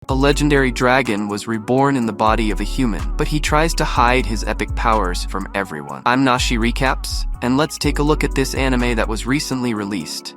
a legendary dragon was reborn in the body of a human, but he tries to hide his epic powers from everyone. I'm Nashi Recaps, and let's take a look at this anime that was recently released.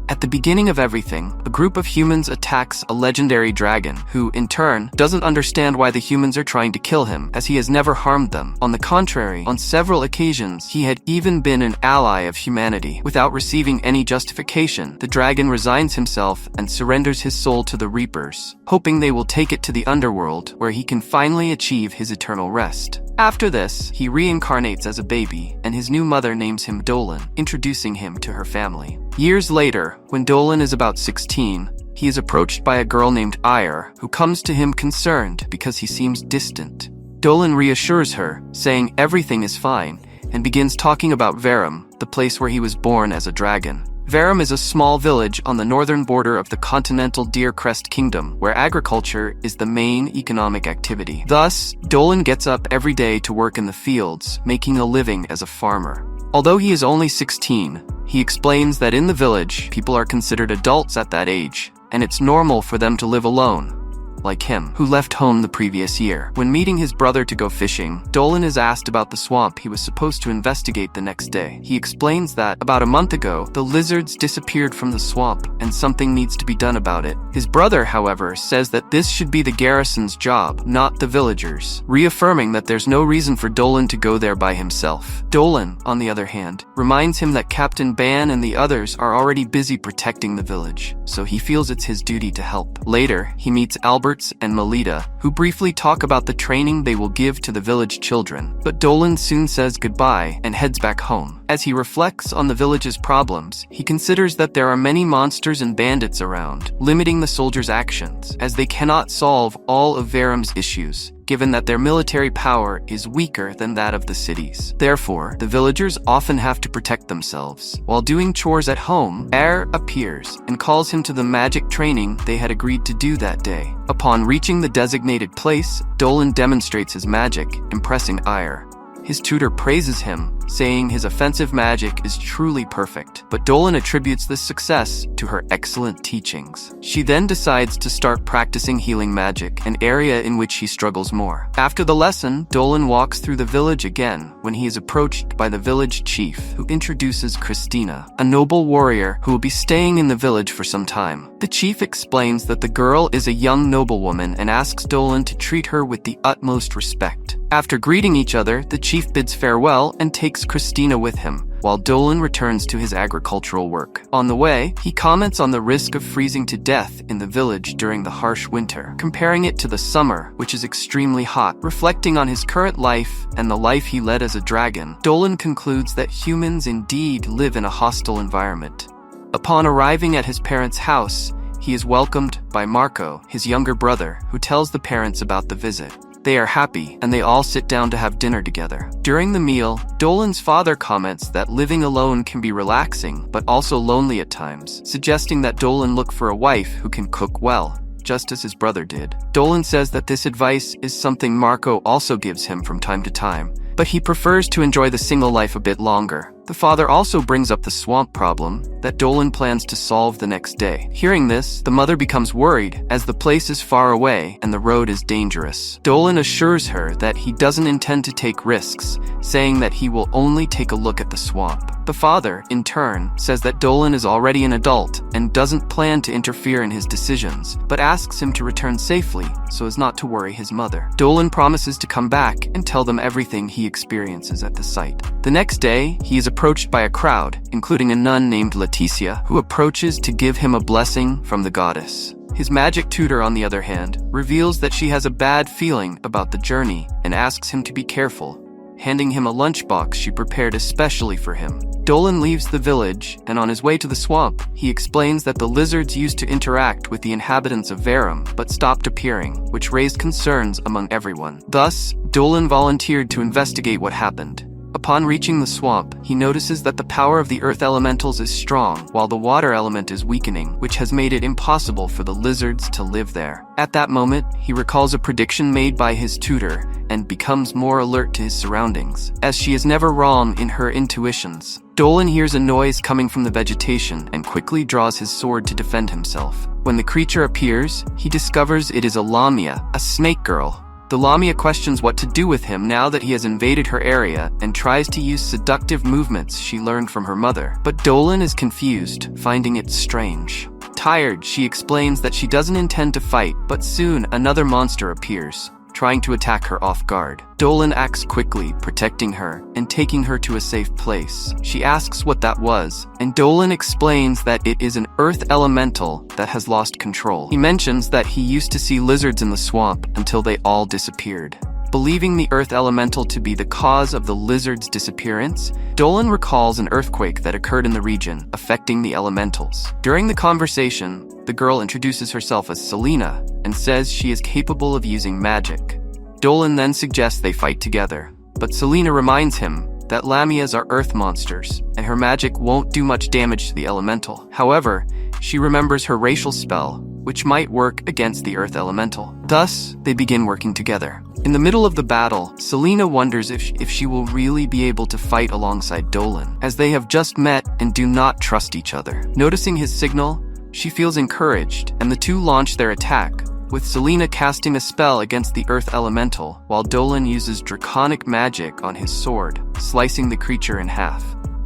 At the beginning of everything, a group of humans attacks a legendary dragon, who, in turn, doesn't understand why the humans are trying to kill him, as he has never harmed them. On the contrary, on several occasions, he had even been an ally of humanity. Without receiving any justification, the dragon resigns himself and surrenders his soul to the Reapers, hoping they will take it to the underworld, where he can finally achieve his eternal rest. After this, he reincarnates as a baby, and his new mother names him Dolan, introducing him to her family. Years later, when Dolan is about 16, he is approached by a girl named Ire, who comes to him concerned because he seems distant. Dolan reassures her, saying everything is fine, and begins talking about Verum, the place where he was born as a dragon. Verum is a small village on the northern border of the continental Deercrest Kingdom, where agriculture is the main economic activity. Thus, Dolan gets up every day to work in the fields, making a living as a farmer. Although he is only 16, he explains that in the village, people are considered adults at that age, and it's normal for them to live alone, like him, who left home the previous year. When meeting his brother to go fishing, Dolan is asked about the swamp he was supposed to investigate the next day. He explains that, about a month ago, the lizards disappeared from the swamp, and something needs to be done about it. His brother, however, says that this should be the garrison's job, not the villagers', reaffirming that there's no reason for Dolan to go there by himself. Dolan, on the other hand, reminds him that Captain Ban and the others are already busy protecting the village, so he feels it's his duty to help. Later, he meets Albert and Melita, who briefly talk about the training they will give to the village children. But Dolan soon says goodbye and heads back home. As he reflects on the village's problems, he considers that there are many monsters and bandits around, limiting the soldiers' actions, as they cannot solve all of Verum's issues, given that their military power is weaker than that of the cities. Therefore, the villagers often have to protect themselves. While doing chores at home, Air appears and calls him to the magic training they had agreed to do that day. Upon reaching the designated place, Dolan demonstrates his magic, impressing Ire. His tutor praises him, saying his offensive magic is truly perfect, but Dolan attributes this success to her excellent teachings. She then decides to start practicing healing magic, an area in which he struggles more. After the lesson, Dolan walks through the village again when he is approached by the village chief, who introduces Christina, a noble warrior who will be staying in the village for some time. The chief explains that the girl is a young noblewoman and asks Dolan to treat her with the utmost respect. After greeting each other, the chief bids farewell and takes Christina with him, while Dolan returns to his agricultural work. On the way, he comments on the risk of freezing to death in the village during the harsh winter, comparing it to the summer, which is extremely hot. Reflecting on his current life and the life he led as a dragon, Dolan concludes that humans indeed live in a hostile environment. Upon arriving at his parents' house, he is welcomed by Marco, his younger brother, who tells the parents about the visit. They are happy, and they all sit down to have dinner together. During the meal, Dolan's father comments that living alone can be relaxing, but also lonely at times, suggesting that Dolan look for a wife who can cook well, just as his brother did. Dolan says that this advice is something Marco also gives him from time to time, but he prefers to enjoy the single life a bit longer. The father also brings up the swamp problem that Dolan plans to solve the next day. Hearing this, the mother becomes worried, as the place is far away and the road is dangerous. Dolan assures her that he doesn't intend to take risks, saying that he will only take a look at the swamp. The father, in turn, says that Dolan is already an adult and doesn't plan to interfere in his decisions, but asks him to return safely so as not to worry his mother. Dolan promises to come back and tell them everything he experiences at the site. The next day, he is approached by a crowd, including a nun named Leticia, who approaches to give him a blessing from the goddess. His magic tutor, on the other hand, reveals that she has a bad feeling about the journey and asks him to be careful, handing him a lunchbox she prepared especially for him. Dolan leaves the village, and on his way to the swamp, he explains that the lizards used to interact with the inhabitants of Verum, but stopped appearing, which raised concerns among everyone. Thus, Dolan volunteered to investigate what happened. Upon reaching the swamp, he notices that the power of the earth elementals is strong, while the water element is weakening, which has made it impossible for the lizards to live there. At that moment, he recalls a prediction made by his tutor and becomes more alert to his surroundings, as she is never wrong in her intuitions. Dolan hears a noise coming from the vegetation and quickly draws his sword to defend himself. When the creature appears, he discovers it is a Lamia, a snake girl. The Lamia questions what to do with him now that he has invaded her area and tries to use seductive movements she learned from her mother. But Dolan is confused, finding it strange. Tired, she explains that she doesn't intend to fight, but soon another monster appears, trying to attack her off guard. Dolan acts quickly, protecting her and taking her to a safe place. She asks what that was, and Dolan explains that it is an earth elemental that has lost control. He mentions that he used to see lizards in the swamp until they all disappeared. Believing the earth elemental to be the cause of the lizard's disappearance, Dolan recalls an earthquake that occurred in the region, affecting the elementals. During the conversation, the girl introduces herself as Selena and says she is capable of using magic. Dolan then suggests they fight together, but Selena reminds him that Lamias are earth monsters, and her magic won't do much damage to the elemental. However, she remembers her racial spell, which might work against the earth elemental. Thus, they begin working together. In the middle of the battle, Selena wonders if she will really be able to fight alongside Dolan, as they have just met and do not trust each other. Noticing his signal, she feels encouraged, and the two launch their attack, with Selena casting a spell against the earth elemental, while Dolan uses draconic magic on his sword, slicing the creature in half.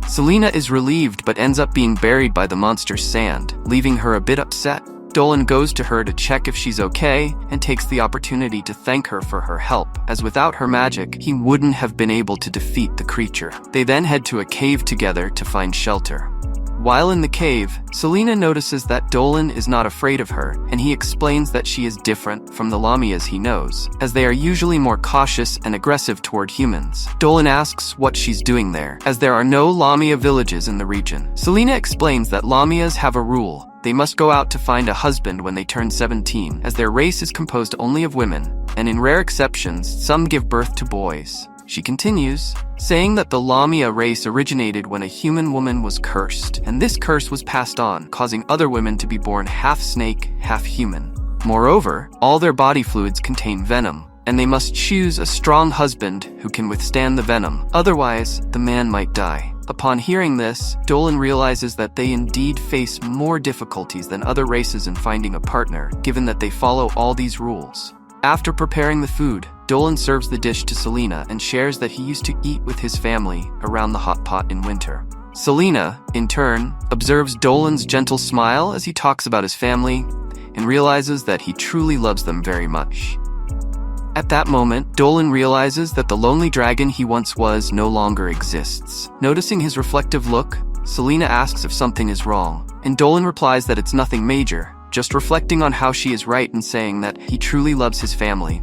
Selena is relieved but ends up being buried by the monster's sand, leaving her a bit upset. Dolan goes to her to check if she's okay and takes the opportunity to thank her for her help, as without her magic, he wouldn't have been able to defeat the creature. They then head to a cave together to find shelter. While in the cave, Selena notices that Dolan is not afraid of her, and he explains that she is different from the Lamias he knows, as they are usually more cautious and aggressive toward humans. Dolan asks what she's doing there, as there are no Lamia villages in the region. Selena explains that Lamias have a rule. They must go out to find a husband when they turn 17, as their race is composed only of women, and in rare exceptions, some give birth to boys. She continues, saying that the Lamia race originated when a human woman was cursed, and this curse was passed on, causing other women to be born half snake, half human. Moreover, all their body fluids contain venom, and they must choose a strong husband who can withstand the venom, otherwise the man might die. Upon hearing this, Dolan realizes that they indeed face more difficulties than other races in finding a partner, given that they follow all these rules. After preparing the food, Dolan serves the dish to Selena and shares that he used to eat with his family around the hot pot in winter. Selena, in turn, observes Dolan's gentle smile as he talks about his family and realizes that he truly loves them very much. At that moment, Dolan realizes that the lonely dragon he once was no longer exists. Noticing his reflective look, Selena asks if something is wrong, and Dolan replies that it's nothing major, just reflecting on how she is right in saying that he truly loves his family.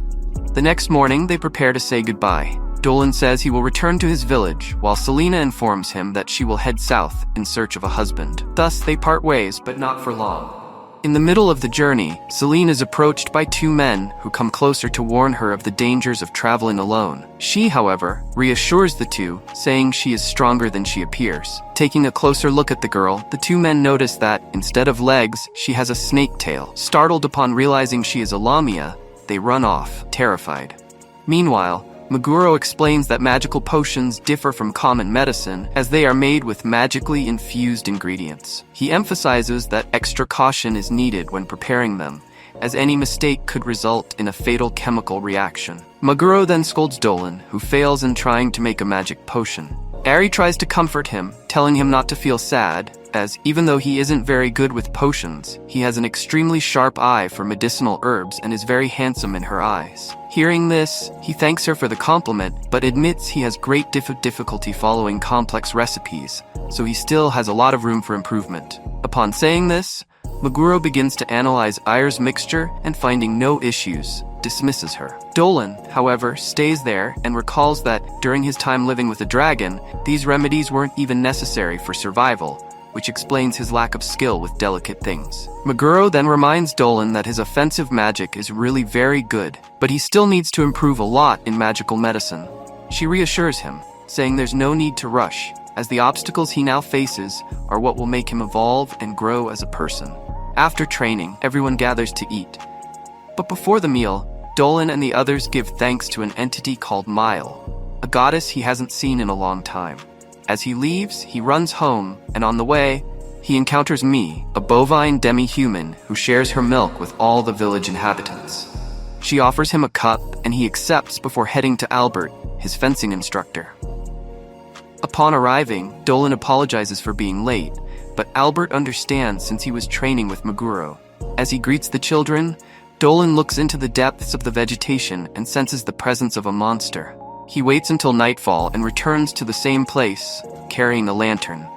The next morning, they prepare to say goodbye. Dolan says he will return to his village, while Selena informs him that she will head south in search of a husband. Thus, they part ways, but not for long. In the middle of the journey, Selena is approached by two men who come closer to warn her of the dangers of traveling alone. She, however, reassures the two, saying she is stronger than she appears. Taking a closer look at the girl, the two men notice that, instead of legs, she has a snake tail. Startled upon realizing she is a Lamia, they run off, terrified. Meanwhile, Meguro explains that magical potions differ from common medicine as they are made with magically infused ingredients. He emphasizes that extra caution is needed when preparing them, as any mistake could result in a fatal chemical reaction. Meguro then scolds Dolan, who fails in trying to make a magic potion. Ari tries to comfort him, telling him not to feel sad, as even though he isn't very good with potions, he has an extremely sharp eye for medicinal herbs and is very handsome in her eyes. Hearing this, he thanks her for the compliment, but admits he has great difficulty following complex recipes, so he still has a lot of room for improvement. Upon saying this, Meguro begins to analyze Ayer's mixture and finding no issues, dismisses her. Dolan, however, stays there and recalls that during his time living with a dragon, these remedies weren't even necessary for survival, which explains his lack of skill with delicate things. Meguro then reminds Dolan that his offensive magic is really very good, but he still needs to improve a lot in magical medicine. She reassures him, saying there's no need to rush, as the obstacles he now faces are what will make him evolve and grow as a person. After training, everyone gathers to eat. But before the meal, Dolan and the others give thanks to an entity called Mile, a goddess he hasn't seen in a long time. As he leaves, he runs home, and on the way, he encounters Me, a bovine demi-human who shares her milk with all the village inhabitants. She offers him a cup, and he accepts before heading to Albert, his fencing instructor. Upon arriving, Dolan apologizes for being late, but Albert understands since he was training with Meguro. As he greets the children, Dolan looks into the depths of the vegetation and senses the presence of a monster. He waits until nightfall and returns to the same place, carrying a lantern.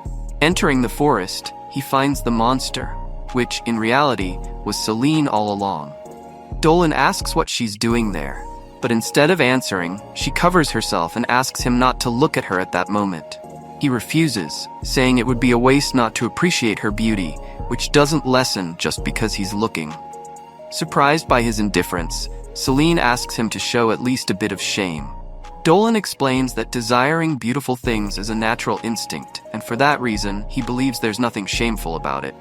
Entering the forest, he finds the monster, which, in reality, was Celine all along. Dolan asks what she's doing there, but instead of answering, she covers herself and asks him not to look at her at that moment. He refuses, saying it would be a waste not to appreciate her beauty, which doesn't lessen just because he's looking. Surprised by his indifference, Celine asks him to show at least a bit of shame. Dolan explains that desiring beautiful things is a natural instinct, and for that reason, he believes there's nothing shameful about it.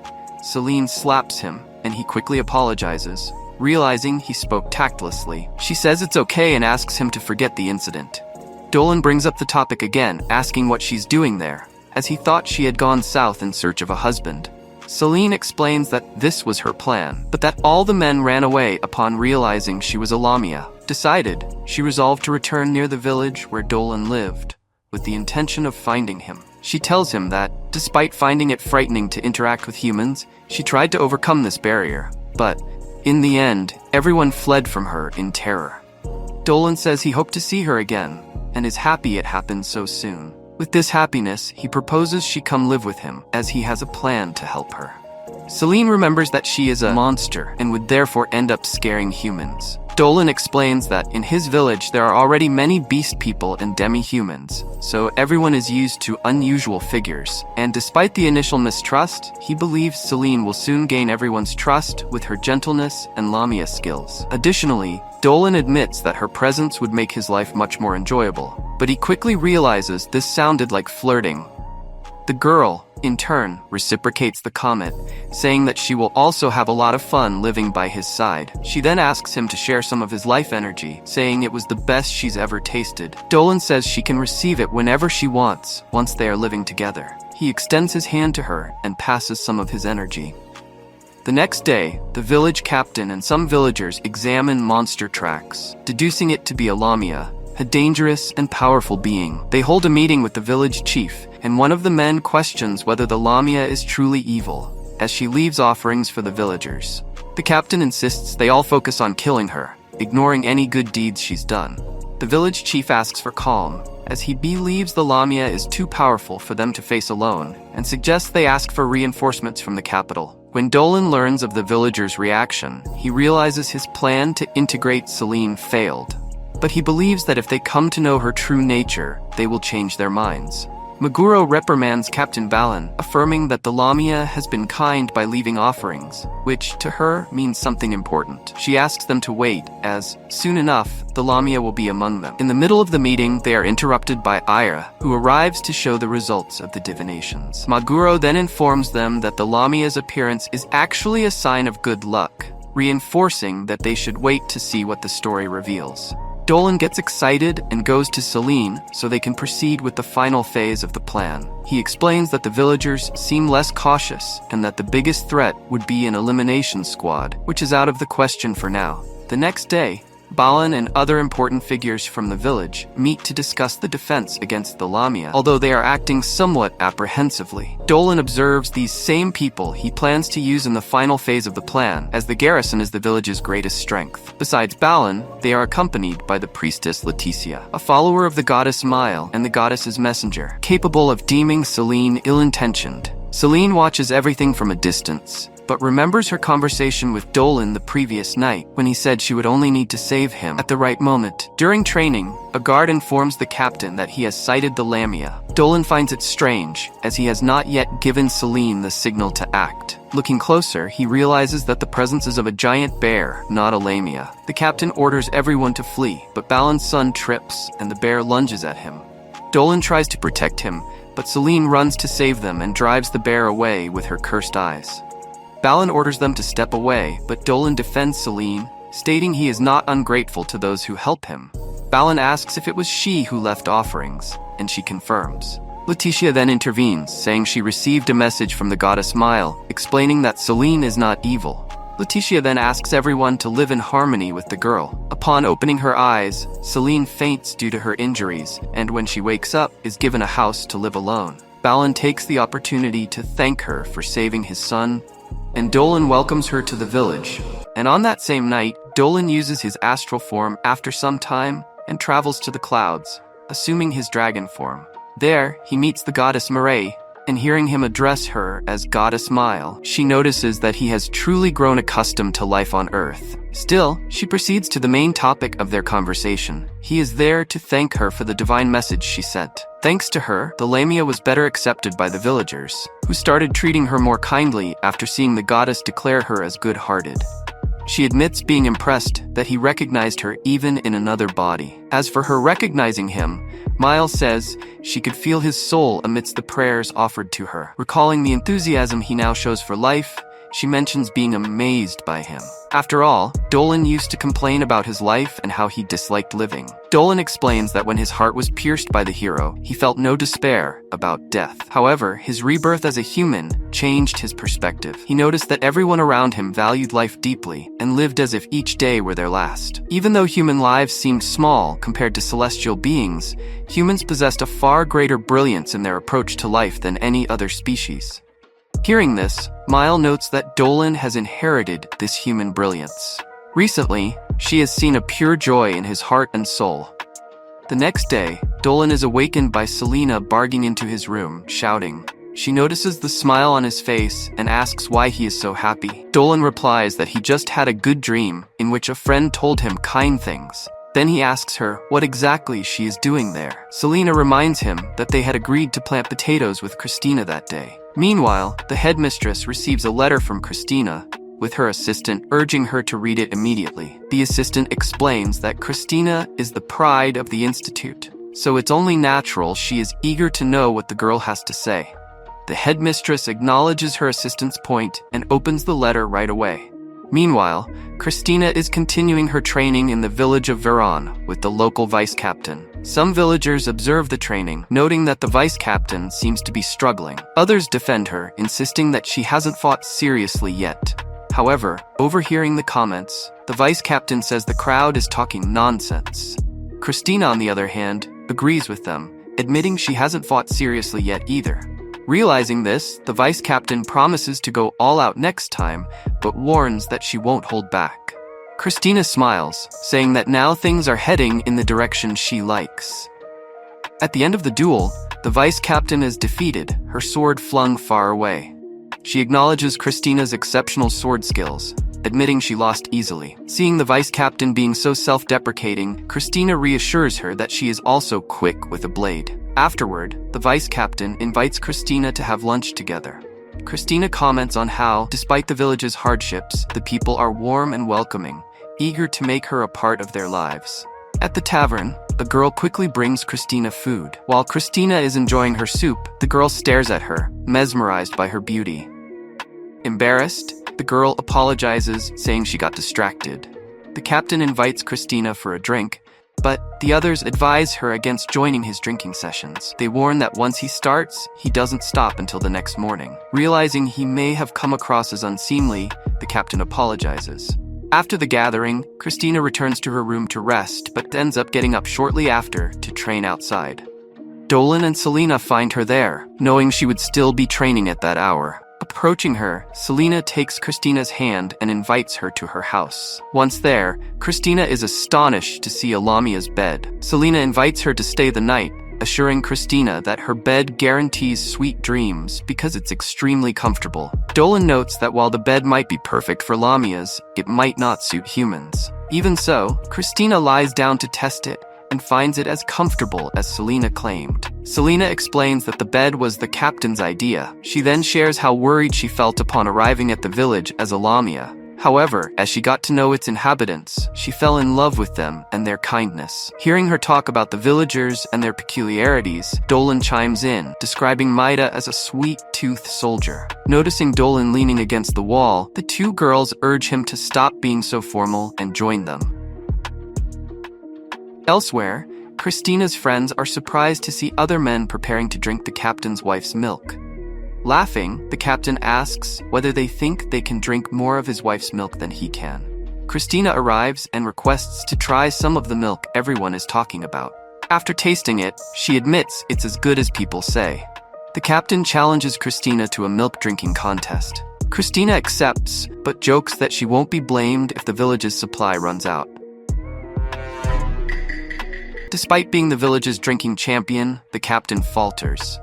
Celine slaps him, and he quickly apologizes, realizing he spoke tactlessly. She says it's okay and asks him to forget the incident. Dolan brings up the topic again, asking what she's doing there, as he thought she had gone south in search of a husband. Celine explains that this was her plan, but that all the men ran away upon realizing she was a Lamia. Decided, she resolved to return near the village where Dolan lived, with the intention of finding him. She tells him that, despite finding it frightening to interact with humans, she tried to overcome this barrier, but, in the end, everyone fled from her in terror. Dolan says he hoped to see her again, and is happy it happened so soon. With this happiness, he proposes she come live with him, as he has a plan to help her. Celine remembers that she is a monster, and would therefore end up scaring humans. Dolan explains that in his village there are already many beast people and demi-humans, so everyone is used to unusual figures, and despite the initial mistrust, he believes Celine will soon gain everyone's trust with her gentleness and Lamia skills. Additionally, Dolan admits that her presence would make his life much more enjoyable, but he quickly realizes this sounded like flirting. The girl, in turn, reciprocates the comment, saying that she will also have a lot of fun living by his side. She then asks him to share some of his life energy, saying it was the best she's ever tasted. Dolan says she can receive it whenever she wants, once they are living together. He extends his hand to her and passes some of his energy. The next day, the village captain and some villagers examine monster tracks, deducing it to be a Lamia, a dangerous and powerful being. They hold a meeting with the village chief, and one of the men questions whether the Lamia is truly evil, as she leaves offerings for the villagers. The captain insists they all focus on killing her, ignoring any good deeds she's done. The village chief asks for calm, as he believes the Lamia is too powerful for them to face alone, and suggests they ask for reinforcements from the capital. When Dolan learns of the villagers' reaction, he realizes his plan to integrate Celine failed. But he believes that if they come to know her true nature, they will change their minds. Meguro reprimands Captain Balin, affirming that the Lamia has been kind by leaving offerings, which, to her, means something important. She asks them to wait, as, soon enough, the Lamia will be among them. In the middle of the meeting, they are interrupted by Ira, who arrives to show the results of the divinations. Meguro then informs them that the Lamia's appearance is actually a sign of good luck, reinforcing that they should wait to see what the story reveals. Dolan gets excited and goes to Celine so they can proceed with the final phase of the plan. He explains that the villagers seem less cautious and that the biggest threat would be an elimination squad, which is out of the question for now. The next day, Balin and other important figures from the village meet to discuss the defense against the Lamia, although they are acting somewhat apprehensively. Dolan observes these same people he plans to use in the final phase of the plan, as the garrison is the village's greatest strength. Besides Balin, they are accompanied by the priestess Leticia, a follower of the goddess Mile and the goddess's messenger, capable of deeming Celine ill-intentioned. Celine watches everything from a distance, but remembers her conversation with Dolan the previous night when he said she would only need to save him at the right moment. During training, a guard informs the captain that he has sighted the Lamia. Dolan finds it strange, as he has not yet given Celine the signal to act. Looking closer, he realizes that the presence is of a giant bear, not a Lamia. The captain orders everyone to flee, but Balin's son trips, and the bear lunges at him. Dolan tries to protect him, but Celine runs to save them and drives the bear away with her cursed eyes. Balin orders them to step away, but Dolan defends Celine, stating he is not ungrateful to those who help him. Balin asks if it was she who left offerings, and she confirms. Letitia then intervenes, saying she received a message from the goddess Mile, explaining that Celine is not evil. Letitia then asks everyone to live in harmony with the girl. Upon opening her eyes, Celine faints due to her injuries, and when she wakes up, is given a house to live alone. Balin takes the opportunity to thank her for saving his son, and Dolan welcomes her to the village. And on that same night, Dolan uses his astral form after some time and travels to the clouds, assuming his dragon form. There, he meets the goddess Mireille, and hearing him address her as Goddess Mile, she notices that he has truly grown accustomed to life on Earth. Still, she proceeds to the main topic of their conversation. He is there to thank her for the divine message she sent. Thanks to her, the Lamia was better accepted by the villagers, who started treating her more kindly after seeing the goddess declare her as good-hearted. She admits being impressed that he recognized her even in another body. As for her recognizing him, Miles says she could feel his soul amidst the prayers offered to her. Recalling the enthusiasm he now shows for life, she mentions being amazed by him. After all, Dolan used to complain about his life and how he disliked living. Dolan explains that when his heart was pierced by the hero, he felt no despair about death. However, his rebirth as a human changed his perspective. He noticed that everyone around him valued life deeply and lived as if each day were their last. Even though human lives seemed small compared to celestial beings, humans possessed a far greater brilliance in their approach to life than any other species. Hearing this, Mile notes that Dolan has inherited this human brilliance. Recently, she has seen a pure joy in his heart and soul. The next day, Dolan is awakened by Selena barging into his room, shouting. She notices the smile on his face and asks why he is so happy. Dolan replies that he just had a good dream in which a friend told him kind things. Then he asks her what exactly she is doing there. Selena reminds him that they had agreed to plant potatoes with Christina that day. Meanwhile, the headmistress receives a letter from Christina, with her assistant urging her to read it immediately. The assistant explains that Christina is the pride of the institute, so it's only natural she is eager to know what the girl has to say. The headmistress acknowledges her assistant's point and opens the letter right away. Meanwhile, Christina is continuing her training in the village of Veron with the local vice captain. Some villagers observe the training, noting that the vice captain seems to be struggling. Others defend her, insisting that she hasn't fought seriously yet. However, overhearing the comments, the vice captain says the crowd is talking nonsense. Christina, on the other hand, agrees with them, admitting she hasn't fought seriously yet either. Realizing this, the vice captain promises to go all out next time, but warns that she won't hold back. Christina smiles, saying that now things are heading in the direction she likes. At the end of the duel, the vice captain is defeated, her sword flung far away. She acknowledges Christina's exceptional sword skills, admitting she lost easily. Seeing the vice captain being so self-deprecating, Christina reassures her that she is also quick with a blade. Afterward, the vice captain invites Christina to have lunch together. Christina comments on how, despite the village's hardships, the people are warm and welcoming, eager to make her a part of their lives. At the tavern, the girl quickly brings Christina food. While Christina is enjoying her soup, the girl stares at her, mesmerized by her beauty. Embarrassed, the girl apologizes, saying she got distracted. The captain invites Christina for a drink, but the others advise her against joining his drinking sessions. They warn that once he starts, he doesn't stop until the next morning. Realizing he may have come across as unseemly, the captain apologizes. After the gathering, Christina returns to her room to rest, but ends up getting up shortly after to train outside. Dolan and Selena find her there, knowing she would still be training at that hour. Approaching her, Selena takes Christina's hand and invites her to her house. Once there, Christina is astonished to see Alamia's bed. Selena invites her to stay the night, assuring Christina that her bed guarantees sweet dreams because it's extremely comfortable. Dolan notes that while the bed might be perfect for Lamias, it might not suit humans. Even so, Christina lies down to test it and finds it as comfortable as Selena claimed. Selena explains that the bed was the captain's idea. She then shares how worried she felt upon arriving at the village as a Lamia. However, as she got to know its inhabitants, she fell in love with them and their kindness. Hearing her talk about the villagers and their peculiarities, Dolan chimes in, describing Maida as a sweet-toothed soldier. Noticing Dolan leaning against the wall, the two girls urge him to stop being so formal and join them. Elsewhere, Christina's friends are surprised to see other men preparing to drink the captain's wife's milk. Laughing, the captain asks whether they think they can drink more of his wife's milk than he can. Christina arrives and requests to try some of the milk everyone is talking about. After tasting it, she admits it's as good as people say. The captain challenges Christina to a milk drinking contest. Christina accepts, but jokes that she won't be blamed if the village's supply runs out. Despite being the village's drinking champion, the captain falters.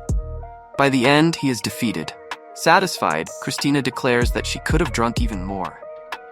By the end, he is defeated. Satisfied, Christina declares that she could have drunk even more.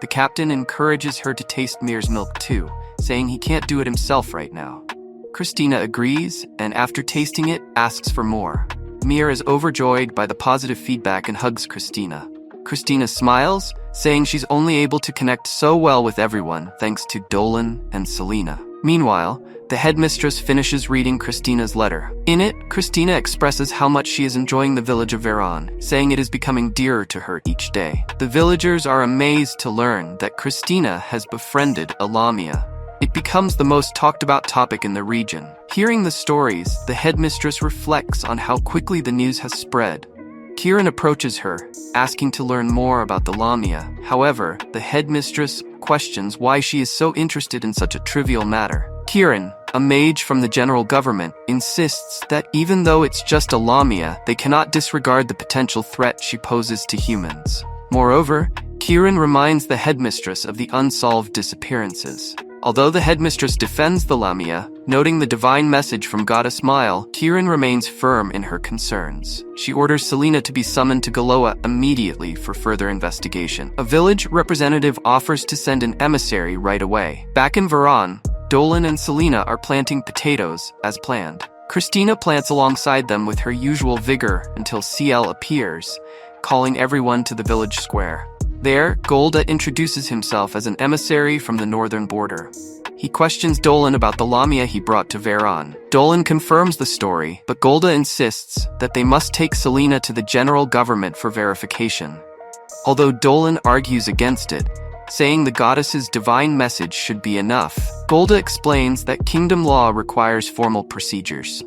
The captain encourages her to taste Mir's milk too, saying he can't do it himself right now. Christina agrees, and after tasting it, asks for more. Mir is overjoyed by the positive feedback and hugs Christina. Christina smiles, saying she's only able to connect so well with everyone thanks to Dolan and Selena. Meanwhile, the headmistress finishes reading Christina's letter. In it, Christina expresses how much she is enjoying the village of Veron, saying it is becoming dearer to her each day. The villagers are amazed to learn that Christina has befriended a Lamia. It becomes the most talked about topic in the region. Hearing the stories, the headmistress reflects on how quickly the news has spread. Kieran approaches her, asking to learn more about the Lamia. However, the headmistress questions why she is so interested in such a trivial matter. Kieran, a mage from the general government, insists that even though it's just a Lamia, they cannot disregard the potential threat she poses to humans. Moreover, Kieran reminds the headmistress of the unsolved disappearances. Although the headmistress defends the Lamia, noting the divine message from Goddess Mile, Kieran remains firm in her concerns. She orders Selena to be summoned to Galoa immediately for further investigation. A village representative offers to send an emissary right away. Back in Veron, Dolan and Selena are planting potatoes, as planned. Christina plants alongside them with her usual vigor until CL appears, calling everyone to the village square. There, Golda introduces himself as an emissary from the northern border. He questions Dolan about the Lamia he brought to Veron. Dolan confirms the story, but Golda insists that they must take Selena to the general government for verification. Although Dolan argues against it, saying the goddess's divine message should be enough, Golda explains that kingdom law requires formal procedures.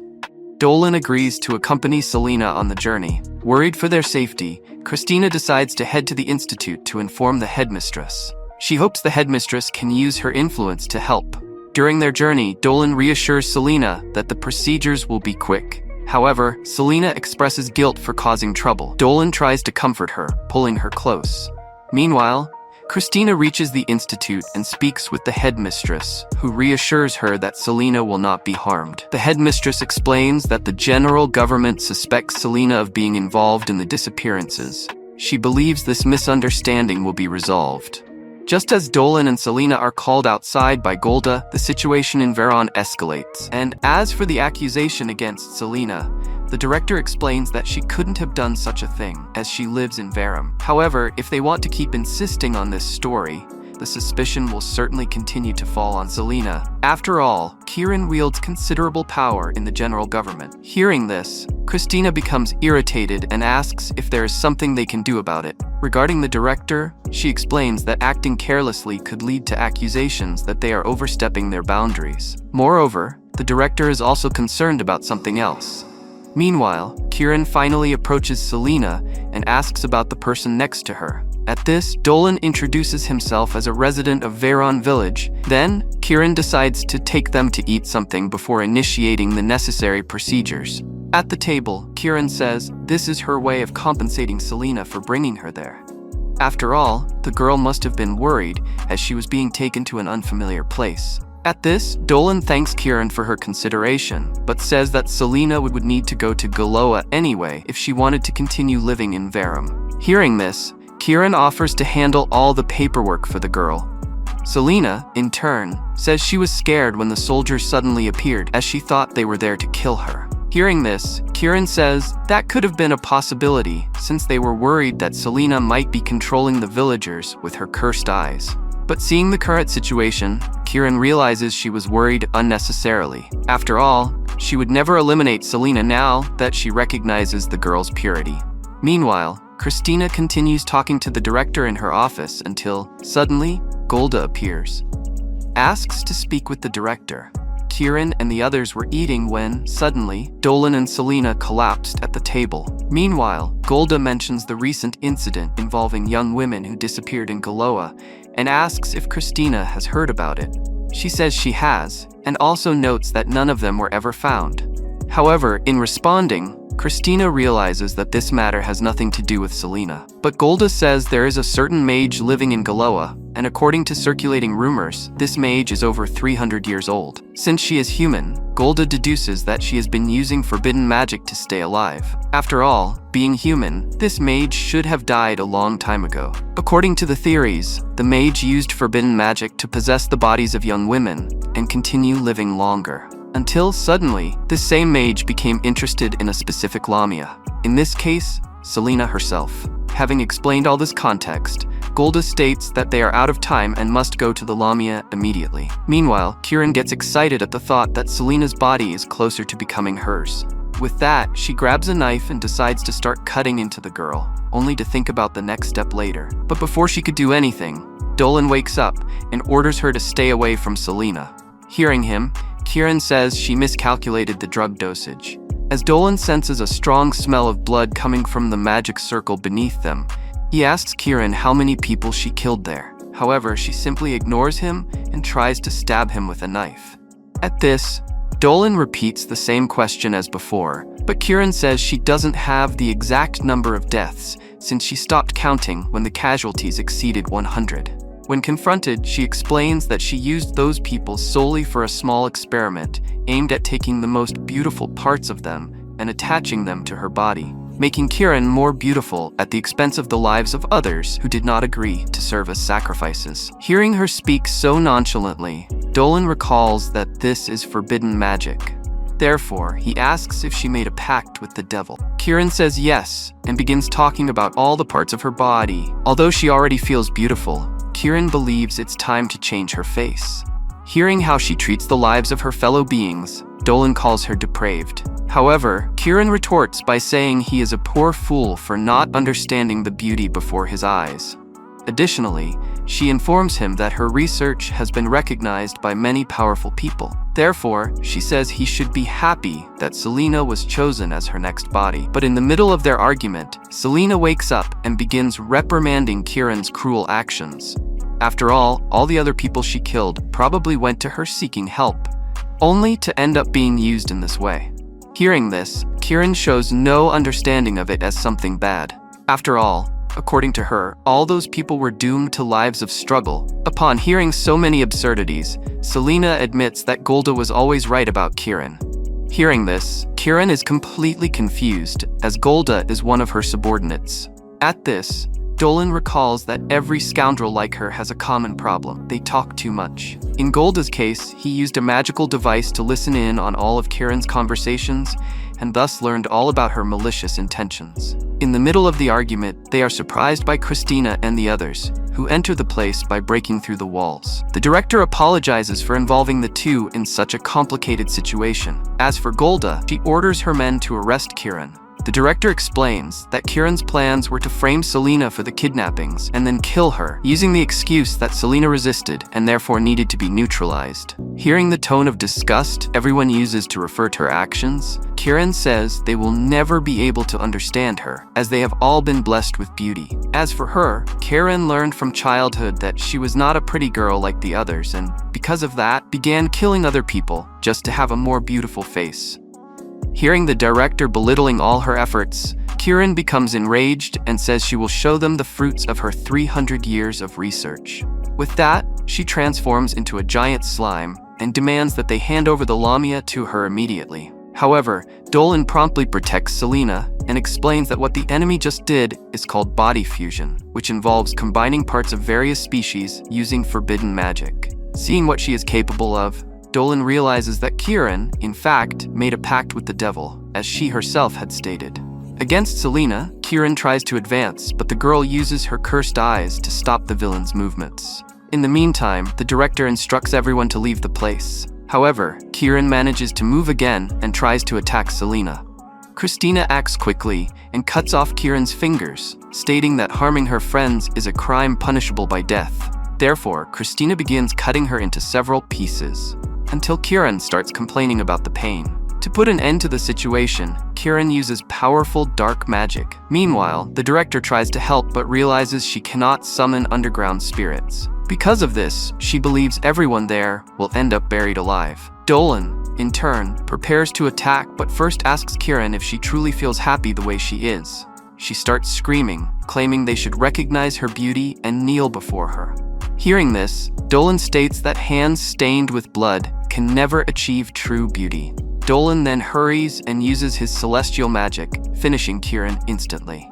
Dolan agrees to accompany Selena on the journey. Worried for their safety, Christina decides to head to the institute to inform the headmistress. She hopes the headmistress can use her influence to help. During their journey, Dolan reassures Selena that the procedures will be quick. However, Selena expresses guilt for causing trouble. Dolan tries to comfort her, pulling her close. Meanwhile, Christina reaches the institute and speaks with the headmistress, who reassures her that Selena will not be harmed. The headmistress explains that the general government suspects Selena of being involved in the disappearances. She believes this misunderstanding will be resolved. Just as Dolan and Selena are called outside by Golda, the situation in Veron escalates. And as for the accusation against Selena, the director explains that she couldn't have done such a thing, as she lives in Verum. However, if they want to keep insisting on this story, the suspicion will certainly continue to fall on Selena. After all, Kieran wields considerable power in the general government. Hearing this, Christina becomes irritated and asks if there is something they can do about it. Regarding the director, she explains that acting carelessly could lead to accusations that they are overstepping their boundaries. Moreover, the director is also concerned about something else. Meanwhile, Kieran finally approaches Selena and asks about the person next to her. At this, Dolan introduces himself as a resident of Veron village. Then, Kieran decides to take them to eat something before initiating the necessary procedures. At the table, Kieran says this is her way of compensating Selena for bringing her there. After all, the girl must have been worried as she was being taken to an unfamiliar place. At this, Dolan thanks Kieran for her consideration, but says that Selena would need to go to Galoa anyway if she wanted to continue living in Verum. Hearing this, Kieran offers to handle all the paperwork for the girl. Selena, in turn, says she was scared when the soldiers suddenly appeared as she thought they were there to kill her. Hearing this, Kieran says that could have been a possibility since they were worried that Selena might be controlling the villagers with her cursed eyes. But seeing the current situation, Kieran realizes she was worried unnecessarily. After all, she would never eliminate Selena now that she recognizes the girl's purity. Meanwhile, Christina continues talking to the director in her office until, suddenly, Golda appears. Asks to speak with the director. Kieran and the others were eating when, suddenly, Dolan and Selena collapsed at the table. Meanwhile, Golda mentions the recent incident involving young women who disappeared in Galoa and asks if Christina has heard about it. She says she has, and also notes that none of them were ever found. However, in responding, Christina realizes that this matter has nothing to do with Selena. But Golda says there is a certain mage living in Galoa, and according to circulating rumors, this mage is over 300 years old. Since she is human, Golda deduces that she has been using forbidden magic to stay alive. After all, being human, this mage should have died a long time ago. According to the theories, the mage used forbidden magic to possess the bodies of young women and continue living longer. Until suddenly, this same mage became interested in a specific Lamia. In this case, Selena herself. Having explained all this context, Golda states that they are out of time and must go to the Lamia immediately. Meanwhile, Kieran gets excited at the thought that Selena's body is closer to becoming hers. With that, she grabs a knife and decides to start cutting into the girl, only to think about the next step later. But before she could do anything, Dolan wakes up and orders her to stay away from Selena. Hearing him, Kieran says she miscalculated the drug dosage. As Dolan senses a strong smell of blood coming from the magic circle beneath them, he asks Kieran how many people she killed there. However, she simply ignores him and tries to stab him with a knife. At this, Dolan repeats the same question as before, but Kieran says she doesn't have the exact number of deaths since she stopped counting when the casualties exceeded 100. When confronted, she explains that she used those people solely for a small experiment aimed at taking the most beautiful parts of them and attaching them to her body, making Kieran more beautiful at the expense of the lives of others who did not agree to serve as sacrifices. Hearing her speak so nonchalantly, Dolan recalls that this is forbidden magic. Therefore, he asks if she made a pact with the devil. Kieran says yes, and begins talking about all the parts of her body. Although she already feels beautiful, Kieran believes it's time to change her face. Hearing how she treats the lives of her fellow beings, Dolan calls her depraved. However, Kieran retorts by saying he is a poor fool for not understanding the beauty before his eyes. Additionally, she informs him that her research has been recognized by many powerful people. Therefore, she says he should be happy that Selena was chosen as her next body. But in the middle of their argument, Selena wakes up and begins reprimanding Kieran's cruel actions. After all the other people she killed probably went to her seeking help, only to end up being used in this way. Hearing this, Kieran shows no understanding of it as something bad. After all, according to her, all those people were doomed to lives of struggle. Upon hearing so many absurdities, Selena admits that Golda was always right about Kieran. Hearing this, Kieran is completely confused, as Golda is one of her subordinates. At this, Dolan recalls that every scoundrel like her has a common problem: they talk too much. In Golda's case, he used a magical device to listen in on all of Kieran's conversations, and thus learned all about her malicious intentions. In the middle of the argument, they are surprised by Christina and the others, who enter the place by breaking through the walls. The director apologizes for involving the two in such a complicated situation. As for Golda, she orders her men to arrest Kieran. The director explains that Kieran's plans were to frame Selena for the kidnappings and then kill her, using the excuse that Selena resisted and therefore needed to be neutralized. Hearing the tone of disgust everyone uses to refer to her actions, Kieran says they will never be able to understand her, as they have all been blessed with beauty. As for her, Kieran learned from childhood that she was not a pretty girl like the others, and because of that, began killing other people just to have a more beautiful face. Hearing the director belittling all her efforts, Kieran becomes enraged and says she will show them the fruits of her 300 years of research. With that, she transforms into a giant slime and demands that they hand over the Lamia to her immediately. However, Dolan promptly protects Selena and explains that what the enemy just did is called body fusion, which involves combining parts of various species using forbidden magic. Seeing what she is capable of, Dolan realizes that Kieran, in fact, made a pact with the devil, as she herself had stated. Against Selena, Kieran tries to advance, but the girl uses her cursed eyes to stop the villain's movements. In the meantime, the director instructs everyone to leave the place. However, Kieran manages to move again and tries to attack Selena. Christina acts quickly and cuts off Kieran's fingers, stating that harming her friends is a crime punishable by death. Therefore, Christina begins cutting her into several pieces. until Kieran starts complaining about the pain. To put an end to the situation, Kieran uses powerful dark magic. Meanwhile, the director tries to help but realizes she cannot summon underground spirits. Because of this, she believes everyone there will end up buried alive. Dolan, in turn, prepares to attack but first asks Kieran if she truly feels happy the way she is. She starts screaming, claiming they should recognize her beauty and kneel before her. Hearing this, Dolan states that hands stained with blood can never achieve true beauty. Dolan then hurries and uses his celestial magic, finishing Kieran instantly.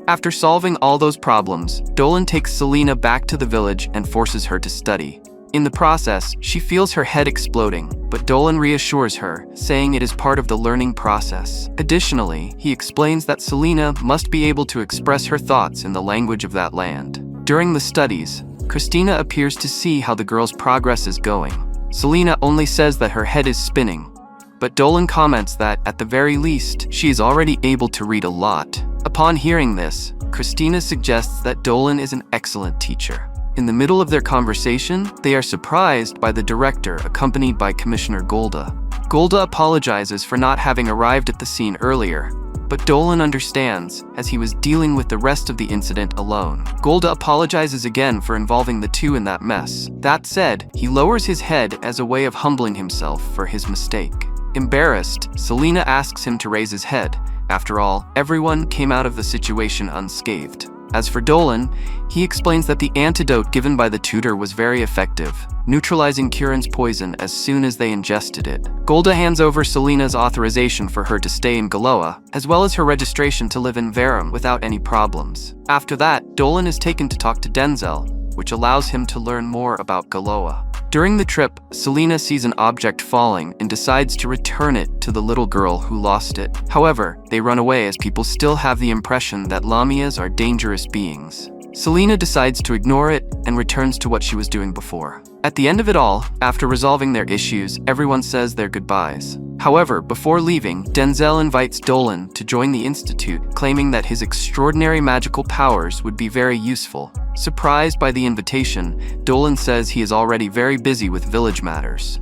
After solving all those problems, Dolan takes Selena back to the village and forces her to study. In the process, she feels her head exploding, but Dolan reassures her, saying it is part of the learning process. Additionally, he explains that Selena must be able to express her thoughts in the language of that land. During the studies, Christina appears to see how the girl's progress is going. Selena only says that her head is spinning, but Dolan comments that, at the very least, she is already able to read a lot. Upon hearing this, Christina suggests that Dolan is an excellent teacher. In the middle of their conversation, they are surprised by the director accompanied by Commissioner Golda. Golda apologizes for not having arrived at the scene earlier, but Dolan understands, as he was dealing with the rest of the incident alone. Golda apologizes again for involving the two in that mess. That said, he lowers his head as a way of humbling himself for his mistake. Embarrassed, Selena asks him to raise his head. After all, everyone came out of the situation unscathed. As for Dolan, he explains that the antidote given by the tutor was very effective, neutralizing Kieran's poison as soon as they ingested it. Golda hands over Selena's authorization for her to stay in Galoa, as well as her registration to live in Verum without any problems. After that, Dolan is taken to talk to Denzel, which allows him to learn more about Galoa. During the trip, Selena sees an object falling and decides to return it to the little girl who lost it. However, they run away as people still have the impression that Lamias are dangerous beings. Selena decides to ignore it and returns to what she was doing before. At the end of it all, after resolving their issues, everyone says their goodbyes. However, before leaving, Denzel invites Dolan to join the Institute, claiming that his extraordinary magical powers would be very useful. Surprised by the invitation, Dolan says he is already very busy with village matters.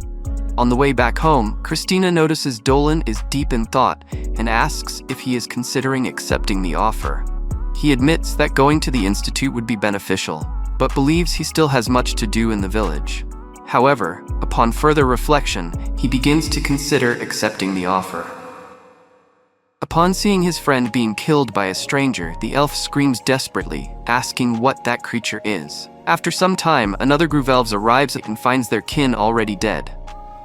On the way back home, Christina notices Dolan is deep in thought and asks if he is considering accepting the offer. He admits that going to the Institute would be beneficial, but believes he still has much to do in the village. However, upon further reflection, he begins to consider accepting the offer. Upon seeing his friend being killed by a stranger, the elf screams desperately, asking what that creature is. After some time, another group of elves arrives and finds their kin already dead.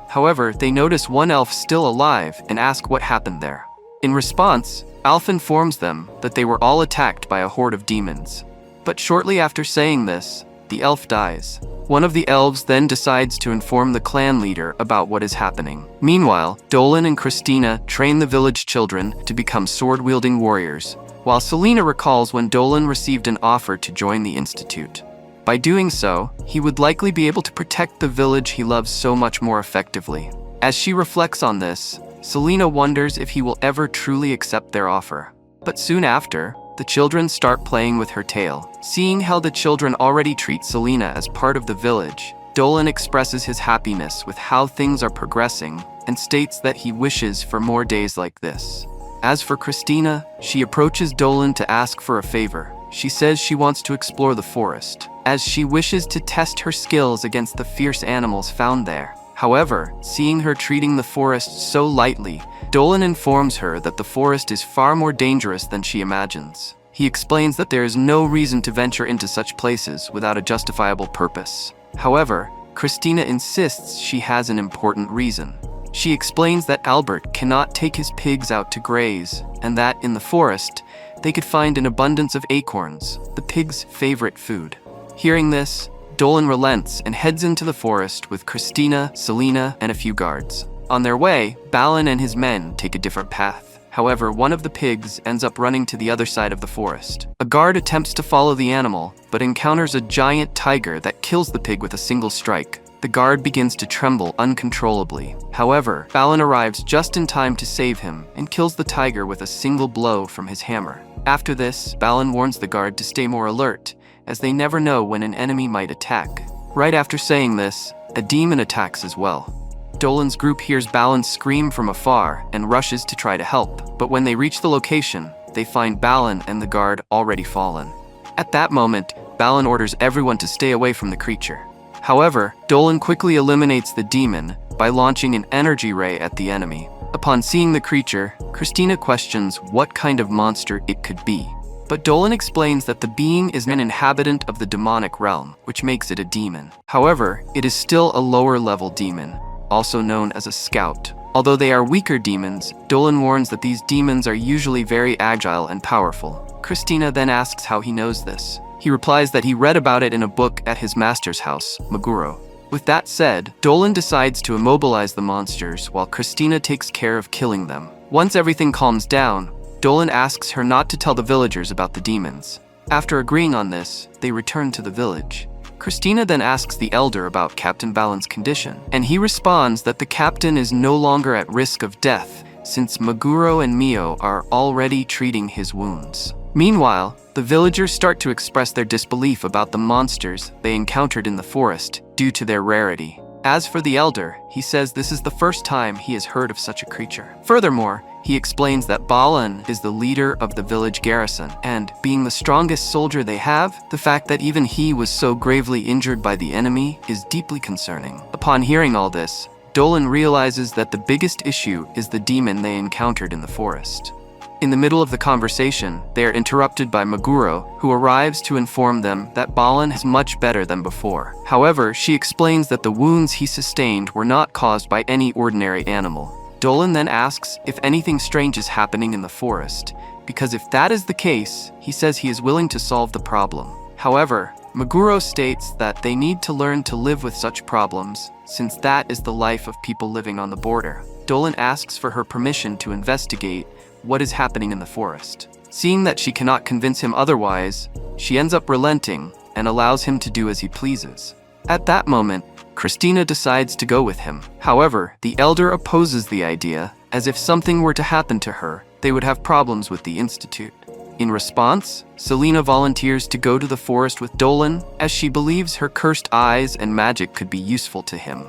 However, they notice one elf still alive and ask what happened there. In response, Alf informs them that they were all attacked by a horde of demons. But shortly after saying this, the elf dies. One of the elves then decides to inform the clan leader about what is happening. Meanwhile, Dolan and Christina train the village children to become sword-wielding warriors, while Selena recalls when Dolan received an offer to join the Institute. By doing so, he would likely be able to protect the village he loves so much more effectively. As she reflects on this, Selena wonders if he will ever truly accept their offer. But soon after, the children start playing with her tail. Seeing how the children already treat Selena as part of the village, Dolan expresses his happiness with how things are progressing and states that he wishes for more days like this. As for Christina, she approaches Dolan to ask for a favor. She says she wants to explore the forest, as she wishes to test her skills against the fierce animals found there. However, seeing her treating the forest so lightly, Dolan informs her that the forest is far more dangerous than she imagines. He explains that there is no reason to venture into such places without a justifiable purpose. However, Christina insists she has an important reason. She explains that Albert cannot take his pigs out to graze, and that in the forest, they could find an abundance of acorns, the pigs' favorite food. Hearing this, Dolan relents and heads into the forest with Christina, Selena, and a few guards. On their way, Balin and his men take a different path. However, one of the pigs ends up running to the other side of the forest. A guard attempts to follow the animal, but encounters a giant tiger that kills the pig with a single strike. The guard begins to tremble uncontrollably. However, Balin arrives just in time to save him and kills the tiger with a single blow from his hammer. After this, Balin warns the guard to stay more alert, as they never know when an enemy might attack. Right after saying this, a demon attacks as well. Dolan's group hears Balan scream from afar and rushes to try to help, but when they reach the location, they find Balan and the guard already fallen. At that moment, Balan orders everyone to stay away from the creature. However, Dolan quickly eliminates the demon by launching an energy ray at the enemy. Upon seeing the creature, Christina questions what kind of monster it could be. But Dolan explains that the being is an inhabitant of the demonic realm, which makes it a demon. However, it is still a lower-level demon, also known as a scout. Although they are weaker demons, Dolan warns that these demons are usually very agile and powerful. Christina then asks how he knows this. He replies that he read about it in a book at his master's house, Meguro. With that said, Dolan decides to immobilize the monsters while Christina takes care of killing them. Once everything calms down, Dolan asks her not to tell the villagers about the demons. After agreeing on this, they return to the village. Christina then asks the elder about Captain Balan's condition, and he responds that the captain is no longer at risk of death since Meguro and Mio are already treating his wounds. Meanwhile, the villagers start to express their disbelief about the monsters they encountered in the forest due to their rarity. As for the elder, he says this is the first time he has heard of such a creature. Furthermore, he explains that Balan is the leader of the village garrison, and being the strongest soldier they have, the fact that even he was so gravely injured by the enemy is deeply concerning. Upon hearing all this, Dolan realizes that the biggest issue is the demon they encountered in the forest. In the middle of the conversation, they are interrupted by Meguro, who arrives to inform them that Balan is much better than before. However, she explains that the wounds he sustained were not caused by any ordinary animal. Dolan then asks if anything strange is happening in the forest, because if that is the case, he says he is willing to solve the problem. However, Meguro states that they need to learn to live with such problems, since that is the life of people living on the border. Dolan asks for her permission to investigate what is happening in the forest. Seeing that she cannot convince him otherwise, she ends up relenting and allows him to do as he pleases. At that moment, Christina decides to go with him. However, the elder opposes the idea, as if something were to happen to her, they would have problems with the institute. In response, Selena volunteers to go to the forest with Dolan, as she believes her cursed eyes and magic could be useful to him.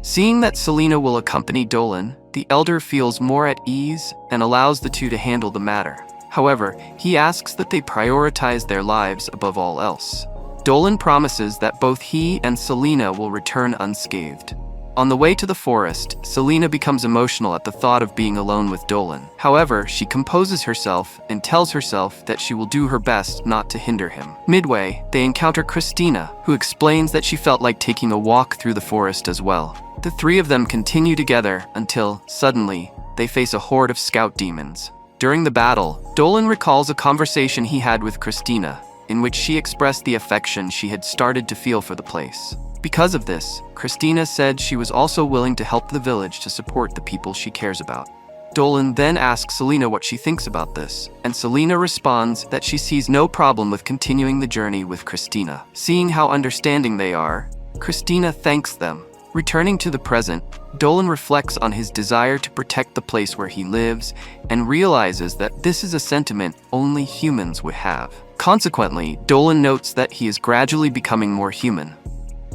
Seeing that Selena will accompany Dolan, the elder feels more at ease and allows the two to handle the matter. However, he asks that they prioritize their lives above all else. Dolan promises that both he and Selena will return unscathed. On the way to the forest, Selena becomes emotional at the thought of being alone with Dolan. However, she composes herself and tells herself that she will do her best not to hinder him. Midway, they encounter Christina, who explains that she felt like taking a walk through the forest as well. The three of them continue together until, suddenly, they face a horde of scout demons. During the battle, Dolan recalls a conversation he had with Christina, in which she expressed the affection she had started to feel for the place. Because of this, Christina said she was also willing to help the village to support the people she cares about. Dolan then asks Selena what she thinks about this, and Selena responds that she sees no problem with continuing the journey with Christina. Seeing how understanding they are, Christina thanks them. Returning to the present, Dolan reflects on his desire to protect the place where he lives and realizes that this is a sentiment only humans would have. Consequently, Dolan notes that he is gradually becoming more human.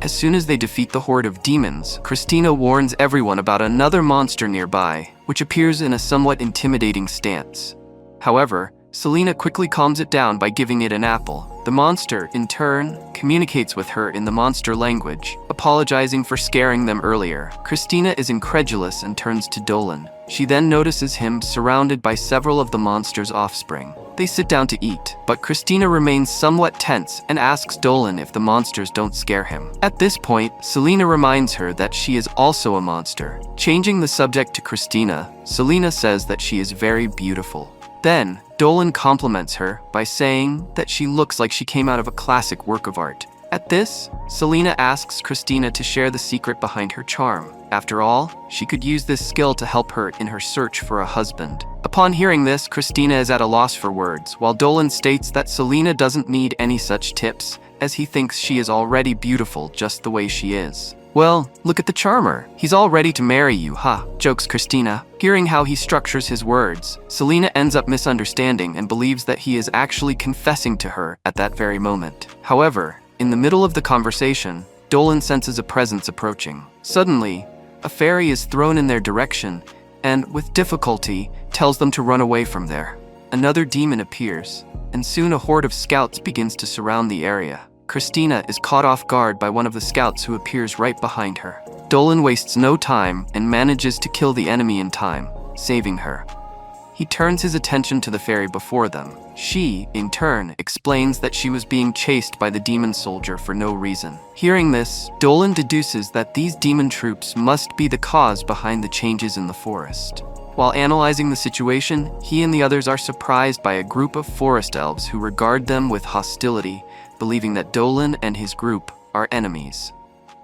As soon as they defeat the horde of demons, Christina warns everyone about another monster nearby, which appears in a somewhat intimidating stance. However, Selena quickly calms it down by giving it an apple. The monster, in turn, communicates with her in the monster language, apologizing for scaring them earlier. Christina is incredulous and turns to Dolan. She then notices him surrounded by several of the monster's offspring. They sit down to eat, but Christina remains somewhat tense and asks Dolan if the monsters don't scare him. At this point, Selena reminds her that she is also a monster. Changing the subject to Christina, Selena says that she is very beautiful. Then, Dolan compliments her by saying that she looks like she came out of a classic work of art. At this, Selena asks Christina to share the secret behind her charm. After all, she could use this skill to help her in her search for a husband. Upon hearing this, Christina is at a loss for words, while Dolan states that Selena doesn't need any such tips, as he thinks she is already beautiful just the way she is. Well, look at the charmer. He's all ready to marry you, huh? Jokes Christina. Hearing how he structures his words, Selena ends up misunderstanding and believes that he is actually confessing to her at that very moment. However, in the middle of the conversation, Dolan senses a presence approaching. Suddenly, a fairy is thrown in their direction and, with difficulty, tells them to run away from there. Another demon appears, and soon a horde of scouts begins to surround the area. Christina is caught off guard by one of the scouts who appears right behind her. Dolan wastes no time and manages to kill the enemy in time, saving her. He turns his attention to the fairy before them. She, in turn, explains that she was being chased by the demon soldier for no reason. Hearing this, Dolan deduces that these demon troops must be the cause behind the changes in the forest. While analyzing the situation, he and the others are surprised by a group of forest elves who regard them with hostility, believing that Dolan and his group are enemies.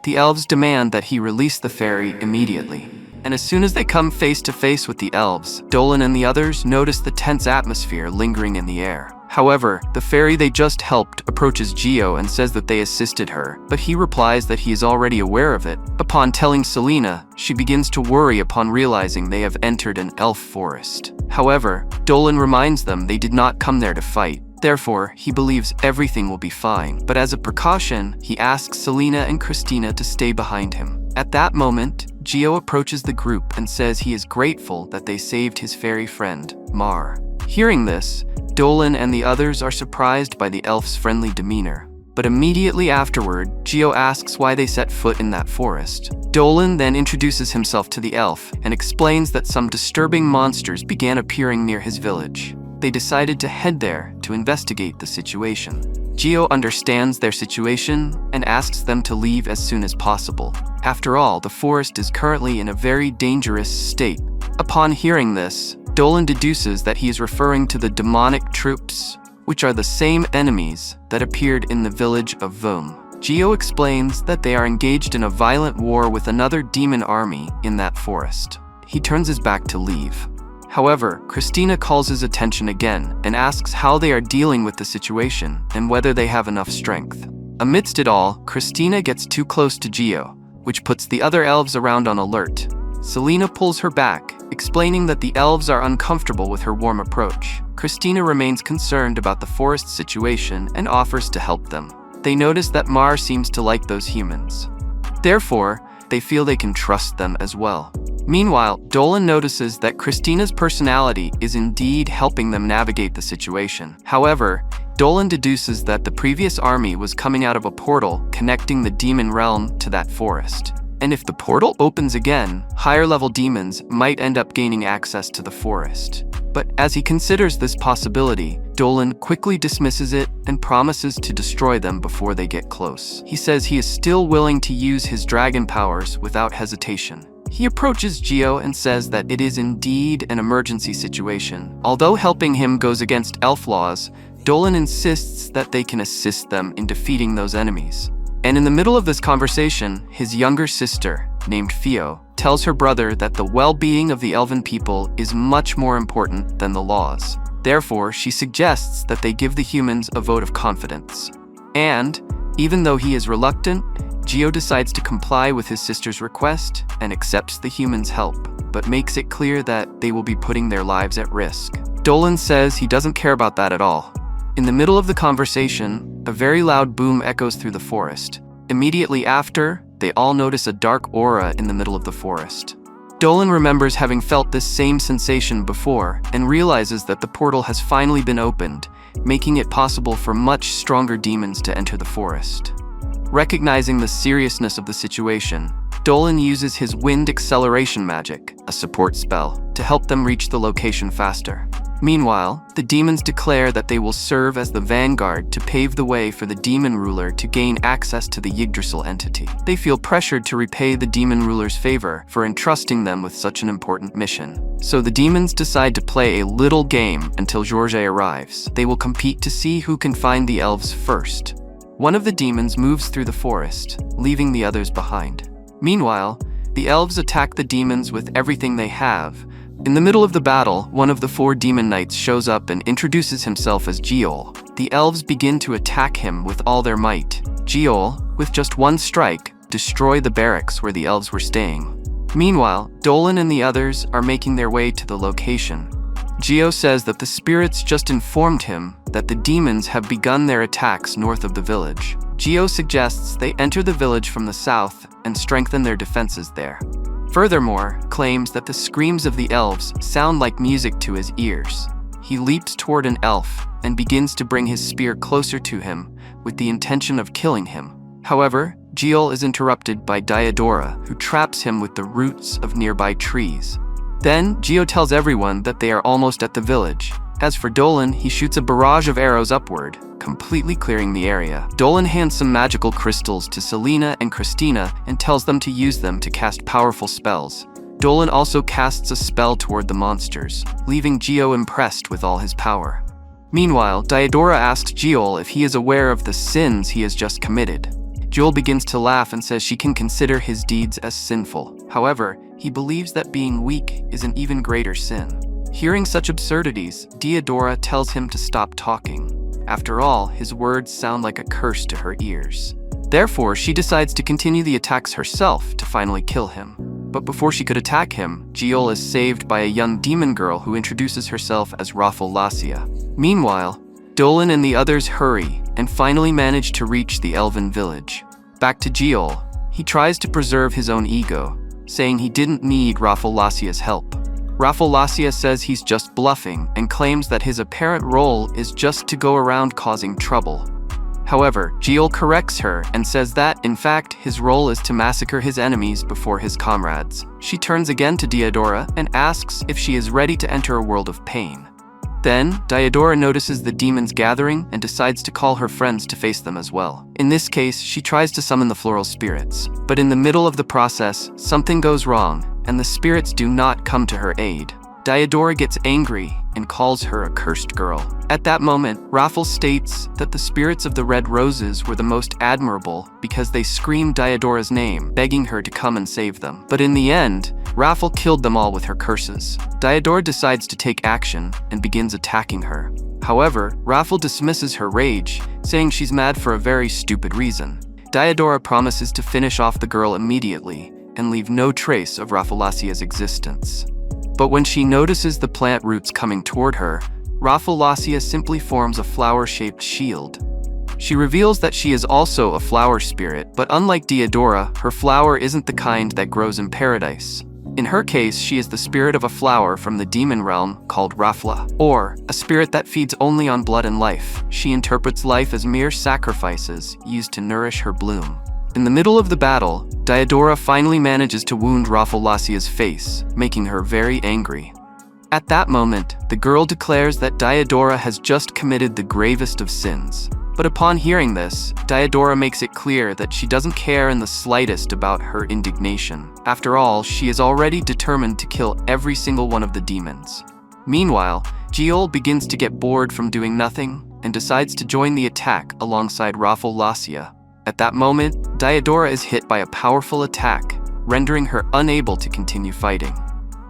The elves demand that he release the fairy immediately. And as soon as they come face to face with the elves, Dolan and the others notice the tense atmosphere lingering in the air. However, the fairy they just helped approaches Gio and says that they assisted her, but he replies that he is already aware of it. Upon telling Selena, she begins to worry upon realizing they have entered an elf forest. However, Dolan reminds them they did not come there to fight. Therefore, he believes everything will be fine, but as a precaution, he asks Selena and Christina to stay behind him. At that moment, Gio approaches the group and says he is grateful that they saved his fairy friend, Mar. Hearing this, Dolan and the others are surprised by the elf's friendly demeanor. But immediately afterward, Gio asks why they set foot in that forest. Dolan then introduces himself to the elf and explains that some disturbing monsters began appearing near his village. They decided to head there to investigate the situation. Gio understands their situation and asks them to leave as soon as possible. After all, the forest is currently in a very dangerous state. Upon hearing this, Dolan deduces that he is referring to the demonic troops, which are the same enemies that appeared in the village of Vom. Gio explains that they are engaged in a violent war with another demon army in that forest. He turns his back to leave. However, Christina calls his attention again and asks how they are dealing with the situation and whether they have enough strength. Amidst it all, Christina gets too close to Gio, which puts the other elves around on alert. Selena pulls her back, explaining that the elves are uncomfortable with her warm approach. Christina remains concerned about the forest situation and offers to help them. They notice that Mar seems to like those humans. Therefore, they feel they can trust them as well. Meanwhile, Dolan notices that Christina's personality is indeed helping them navigate the situation. However, Dolan deduces that the previous army was coming out of a portal connecting the demon realm to that forest. And if the portal opens again, higher-level demons might end up gaining access to the forest. But as he considers this possibility, Dolan quickly dismisses it and promises to destroy them before they get close. He says he is still willing to use his dragon powers without hesitation. He approaches Gio and says that it is indeed an emergency situation. Although helping him goes against elf laws, Dolan insists that they can assist them in defeating those enemies. And in the middle of this conversation, his younger sister, named Fio, tells her brother that the well-being of the elven people is much more important than the laws. Therefore, she suggests that they give the humans a vote of confidence. And, even though he is reluctant, Gio decides to comply with his sister's request and accepts the humans' help, but makes it clear that they will be putting their lives at risk. Dolan says he doesn't care about that at all. In the middle of the conversation, a very loud boom echoes through the forest. Immediately after, they all notice a dark aura in the middle of the forest. Dolan remembers having felt this same sensation before and realizes that the portal has finally been opened, making it possible for much stronger demons to enter the forest. Recognizing the seriousness of the situation, Dolan uses his wind acceleration magic, a support spell, to help them reach the location faster. Meanwhile, the demons declare that they will serve as the vanguard to pave the way for the demon ruler to gain access to the Yggdrasil entity. They feel pressured to repay the demon ruler's favor for entrusting them with such an important mission. So the demons decide to play a little game until Ryuusei arrives. They will compete to see who can find the elves first. One of the demons moves through the forest, leaving the others behind. Meanwhile, the elves attack the demons with everything they have. In the middle of the battle, one of the 4 demon knights shows up and introduces himself as Giol. The elves begin to attack him with all their might. Giol, with just one strike, destroy the barracks where the elves were staying. Meanwhile, Dolan and the others are making their way to the location. Gio says that the spirits just informed him that the demons have begun their attacks north of the village. Gio suggests they enter the village from the south and strengthen their defenses there. Furthermore, claims that the screams of the elves sound like music to his ears. He leaps toward an elf and begins to bring his spear closer to him with the intention of killing him. However, Gio is interrupted by Diodora, who traps him with the roots of nearby trees. Then, Gio tells everyone that they are almost at the village. As for Dolan, he shoots a barrage of arrows upward, completely clearing the area. Dolan hands some magical crystals to Selena and Christina and tells them to use them to cast powerful spells. Dolan also casts a spell toward the monsters, leaving Gio impressed with all his power. Meanwhile, Diodora asks Gio if he is aware of the sins he has just committed. Joel begins to laugh and says she can consider his deeds as sinful. However, he believes that being weak is an even greater sin. Hearing such absurdities, Diodora tells him to stop talking. After all, his words sound like a curse to her ears. Therefore, she decides to continue the attacks herself to finally kill him. But before she could attack him, Giol is saved by a young demon girl who introduces herself as Rafflesia. Meanwhile, Dolan and the others hurry and finally manage to reach the elven village. Back to Giol, he tries to preserve his own ego, saying he didn't need Rafflesia's help. Rafflesia says he's just bluffing and claims that his apparent role is just to go around causing trouble. However, Giol corrects her and says that, in fact, his role is to massacre his enemies before his comrades. She turns again to Diodora and asks if she is ready to enter a world of pain. Then, Diodora notices the demons gathering and decides to call her friends to face them as well. In this case, she tries to summon the floral spirits. But in the middle of the process, something goes wrong, and the spirits do not come to her aid. Diodora gets angry and calls her a cursed girl. At that moment, Raffle states that the spirits of the red roses were the most admirable because they screamed Diodora's name, begging her to come and save them. But in the end, Raffle killed them all with her curses. Diodora decides to take action and begins attacking her. However, Raffle dismisses her rage, saying she's mad for a very stupid reason. Diodora promises to finish off the girl immediately and leave no trace of Rafflesia's existence. But when she notices the plant roots coming toward her, Rafflesia simply forms a flower-shaped shield. She reveals that she is also a flower spirit, but unlike Diodora, her flower isn't the kind that grows in paradise. In her case, she is the spirit of a flower from the demon realm called Raffla, or a spirit that feeds only on blood and life. She interprets life as mere sacrifices used to nourish her bloom. In the middle of the battle, Diodora finally manages to wound Rafflesia's face, making her very angry. At that moment, the girl declares that Diodora has just committed the gravest of sins. But upon hearing this, Diodora makes it clear that she doesn't care in the slightest about her indignation. After all, she is already determined to kill every single one of the demons. Meanwhile, Giol begins to get bored from doing nothing and decides to join the attack alongside Rafflesia. At that moment, Diodora is hit by a powerful attack, rendering her unable to continue fighting.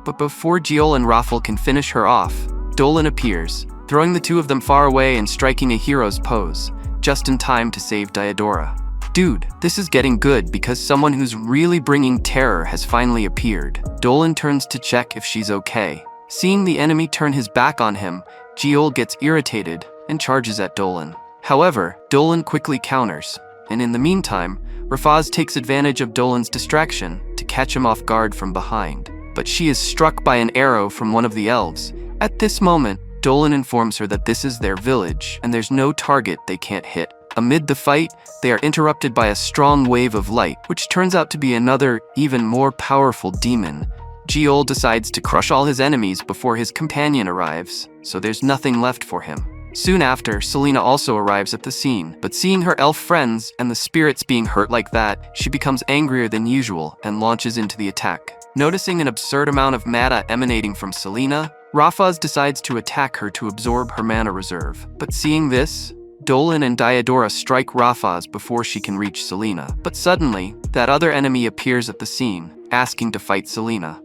But before Giol and Raffle can finish her off, Dolan appears, throwing the two of them far away and striking a hero's pose, just in time to save Diodora. Dude, this is getting good because someone who's really bringing terror has finally appeared. Dolan turns to check if she's okay. Seeing the enemy turn his back on him, Giol gets irritated and charges at Dolan. However, Dolan quickly counters, and in the meantime, Rafaz takes advantage of Dolan's distraction to catch him off guard from behind. But she is struck by an arrow from one of the elves. At this moment, Dolan informs her that this is their village, and there's no target they can't hit. Amid the fight, they are interrupted by a strong wave of light, which turns out to be another, even more powerful demon. Giol decides to crush all his enemies before his companion arrives, so there's nothing left for him. Soon after, Selena also arrives at the scene, but seeing her elf friends and the spirits being hurt like that, she becomes angrier than usual and launches into the attack. Noticing an absurd amount of mana emanating from Selena, Rafaz decides to attack her to absorb her mana reserve. But seeing this, Dolan and Diodora strike Rafaz before she can reach Selena. But suddenly, that other enemy appears at the scene, asking to fight Selena.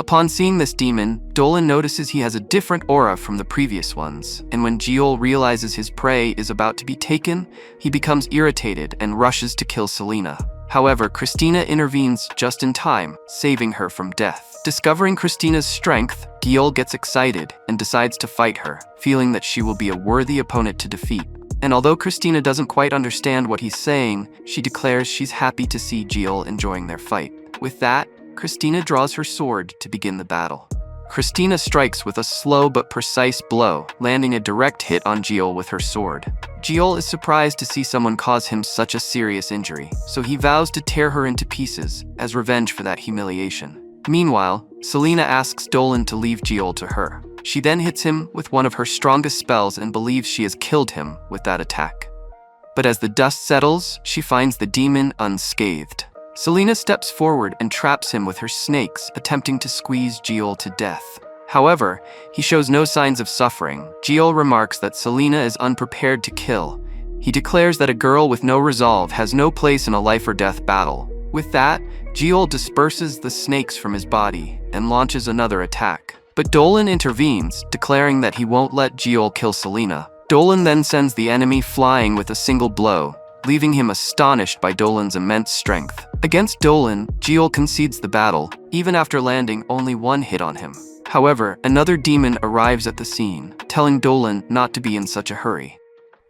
Upon seeing this demon, Dolan notices he has a different aura from the previous ones, and when Giol realizes his prey is about to be taken, he becomes irritated and rushes to kill Selena. However, Christina intervenes just in time, saving her from death. Discovering Christina's strength, Giol gets excited and decides to fight her, feeling that she will be a worthy opponent to defeat. And although Christina doesn't quite understand what he's saying, she declares she's happy to see Giol enjoying their fight. With that, Christina draws her sword to begin the battle. Christina strikes with a slow but precise blow, landing a direct hit on Giol with her sword. Giol is surprised to see someone cause him such a serious injury, so he vows to tear her into pieces as revenge for that humiliation. Meanwhile, Selena asks Dolan to leave Giol to her. She then hits him with one of her strongest spells and believes she has killed him with that attack. But as the dust settles, she finds the demon unscathed. Selena steps forward and traps him with her snakes, attempting to squeeze Giol to death. However, he shows no signs of suffering. Giol remarks that Selena is unprepared to kill. He declares that a girl with no resolve has no place in a life-or-death battle. With that, Giol disperses the snakes from his body and launches another attack. But Dolan intervenes, declaring that he won't let Giol kill Selena. Dolan then sends the enemy flying with a single blow, leaving him astonished by Dolan's immense strength. Against Dolan, Giol concedes the battle, even after landing only one hit on him. However, another demon arrives at the scene, telling Dolan not to be in such a hurry.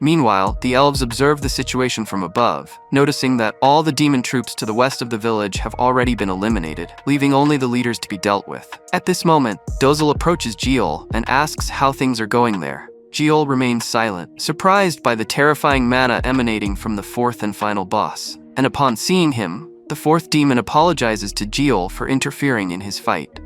Meanwhile, the elves observe the situation from above, noticing that all the demon troops to the west of the village have already been eliminated, leaving only the leaders to be dealt with. At this moment, Dozel approaches Giol and asks how things are going there. Giol remains silent, surprised by the terrifying mana emanating from the fourth and final boss. And upon seeing him, the fourth demon apologizes to Giol for interfering in his fight.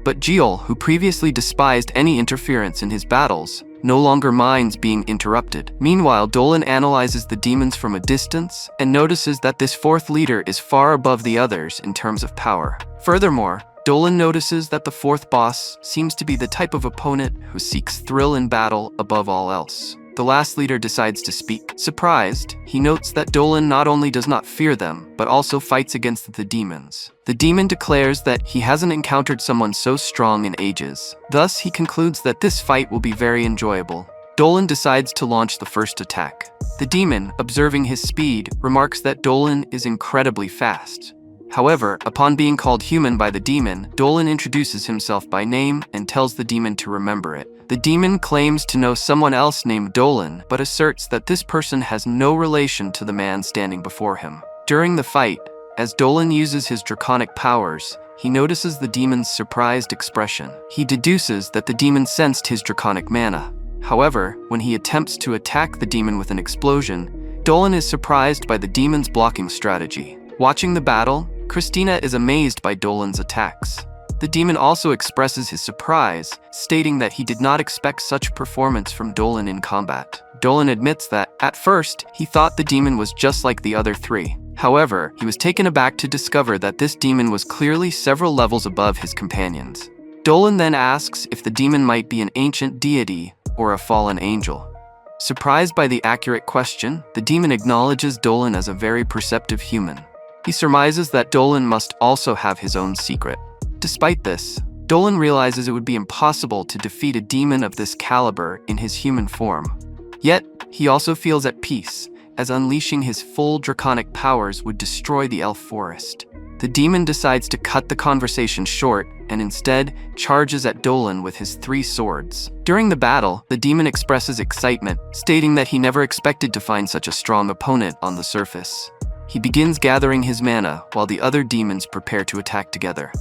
But Giol, who previously despised any interference in his battles, no longer minds being interrupted. Meanwhile, Dolan analyzes the demons from a distance and notices that this fourth leader is far above the others in terms of power. Furthermore, Dolan notices that the fourth boss seems to be the type of opponent who seeks thrill in battle above all else. The last leader decides to speak. Surprised, he notes that Dolan not only does not fear them, but also fights against the demons. The demon declares that he hasn't encountered someone so strong in ages. Thus, he concludes that this fight will be very enjoyable. Dolan decides to launch the first attack. The demon, observing his speed, remarks that Dolan is incredibly fast. However, upon being called human by the demon, Dolan introduces himself by name and tells the demon to remember it. The demon claims to know someone else named Dolan, but asserts that this person has no relation to the man standing before him. During the fight, as Dolan uses his draconic powers, he notices the demon's surprised expression. He deduces that the demon sensed his draconic mana. However, when he attempts to attack the demon with an explosion, Dolan is surprised by the demon's blocking strategy. Watching the battle, Christina is amazed by Dolan's attacks. The demon also expresses his surprise, stating that he did not expect such performance from Dolan in combat. Dolan admits that, at first, he thought the demon was just like the other three. However, he was taken aback to discover that this demon was clearly several levels above his companions. Dolan then asks if the demon might be an ancient deity or a fallen angel. Surprised by the accurate question, the demon acknowledges Dolan as a very perceptive human. He surmises that Dolan must also have his own secret. Despite this, Dolan realizes it would be impossible to defeat a demon of this caliber in his human form. Yet, he also feels at peace, as unleashing his full draconic powers would destroy the elf forest. The demon decides to cut the conversation short and instead charges at Dolan with his 3 swords. During the battle, the demon expresses excitement, stating that he never expected to find such a strong opponent on the surface. He begins gathering his mana while the other demons prepare to attack together.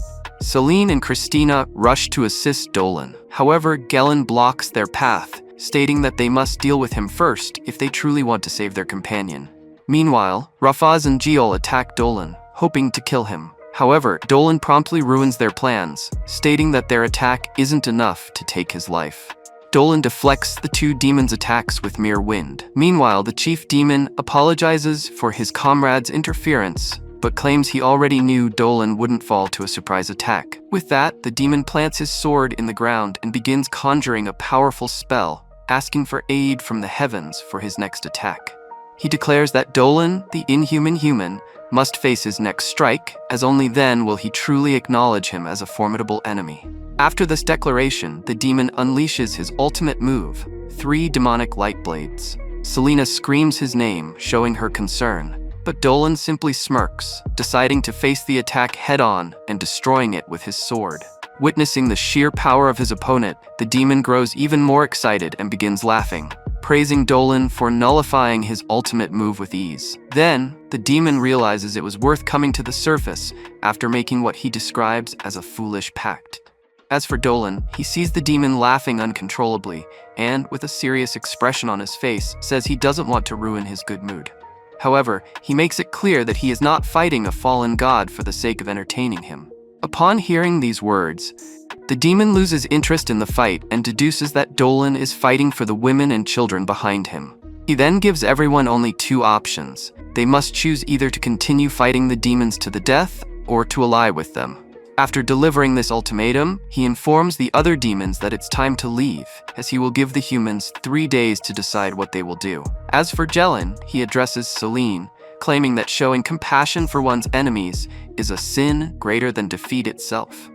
Celine and Christina rush to assist Dolan. However, Gelen blocks their path, stating that they must deal with him first if they truly want to save their companion. Meanwhile, Rafaz and Giol attack Dolan, hoping to kill him. However, Dolan promptly ruins their plans, stating that their attack isn't enough to take his life. Dolan deflects the 2 demons' attacks with mere wind. Meanwhile, the chief demon apologizes for his comrades' interference, but claims he already knew Dolan wouldn't fall to a surprise attack. With that, the demon plants his sword in the ground and begins conjuring a powerful spell, asking for aid from the heavens for his next attack. He declares that Dolan, the inhuman human, must face his next strike, as only then will he truly acknowledge him as a formidable enemy. After this declaration, the demon unleashes his ultimate move, 3 demonic light blades. Selena screams his name, showing her concern, But Dolan simply smirks, deciding to face the attack head-on and destroying it with his sword. Witnessing the sheer power of his opponent, the demon grows even more excited and begins laughing, praising Dolan for nullifying his ultimate move with ease. Then, the demon realizes it was worth coming to the surface after making what he describes as a foolish pact. As for Dolan, he sees the demon laughing uncontrollably and, with a serious expression on his face, says he doesn't want to ruin his good mood. However, he makes it clear that he is not fighting a fallen god for the sake of entertaining him. Upon hearing these words, the demon loses interest in the fight and deduces that Dolan is fighting for the women and children behind him. He then gives everyone only two options. They must choose either to continue fighting the demons to the death or to ally with them. After delivering this ultimatum, he informs the other demons that it's time to leave, as he will give the humans 3 days to decide what they will do. As for Jelen, he addresses Celine, claiming that showing compassion for one's enemies is a sin greater than defeat itself.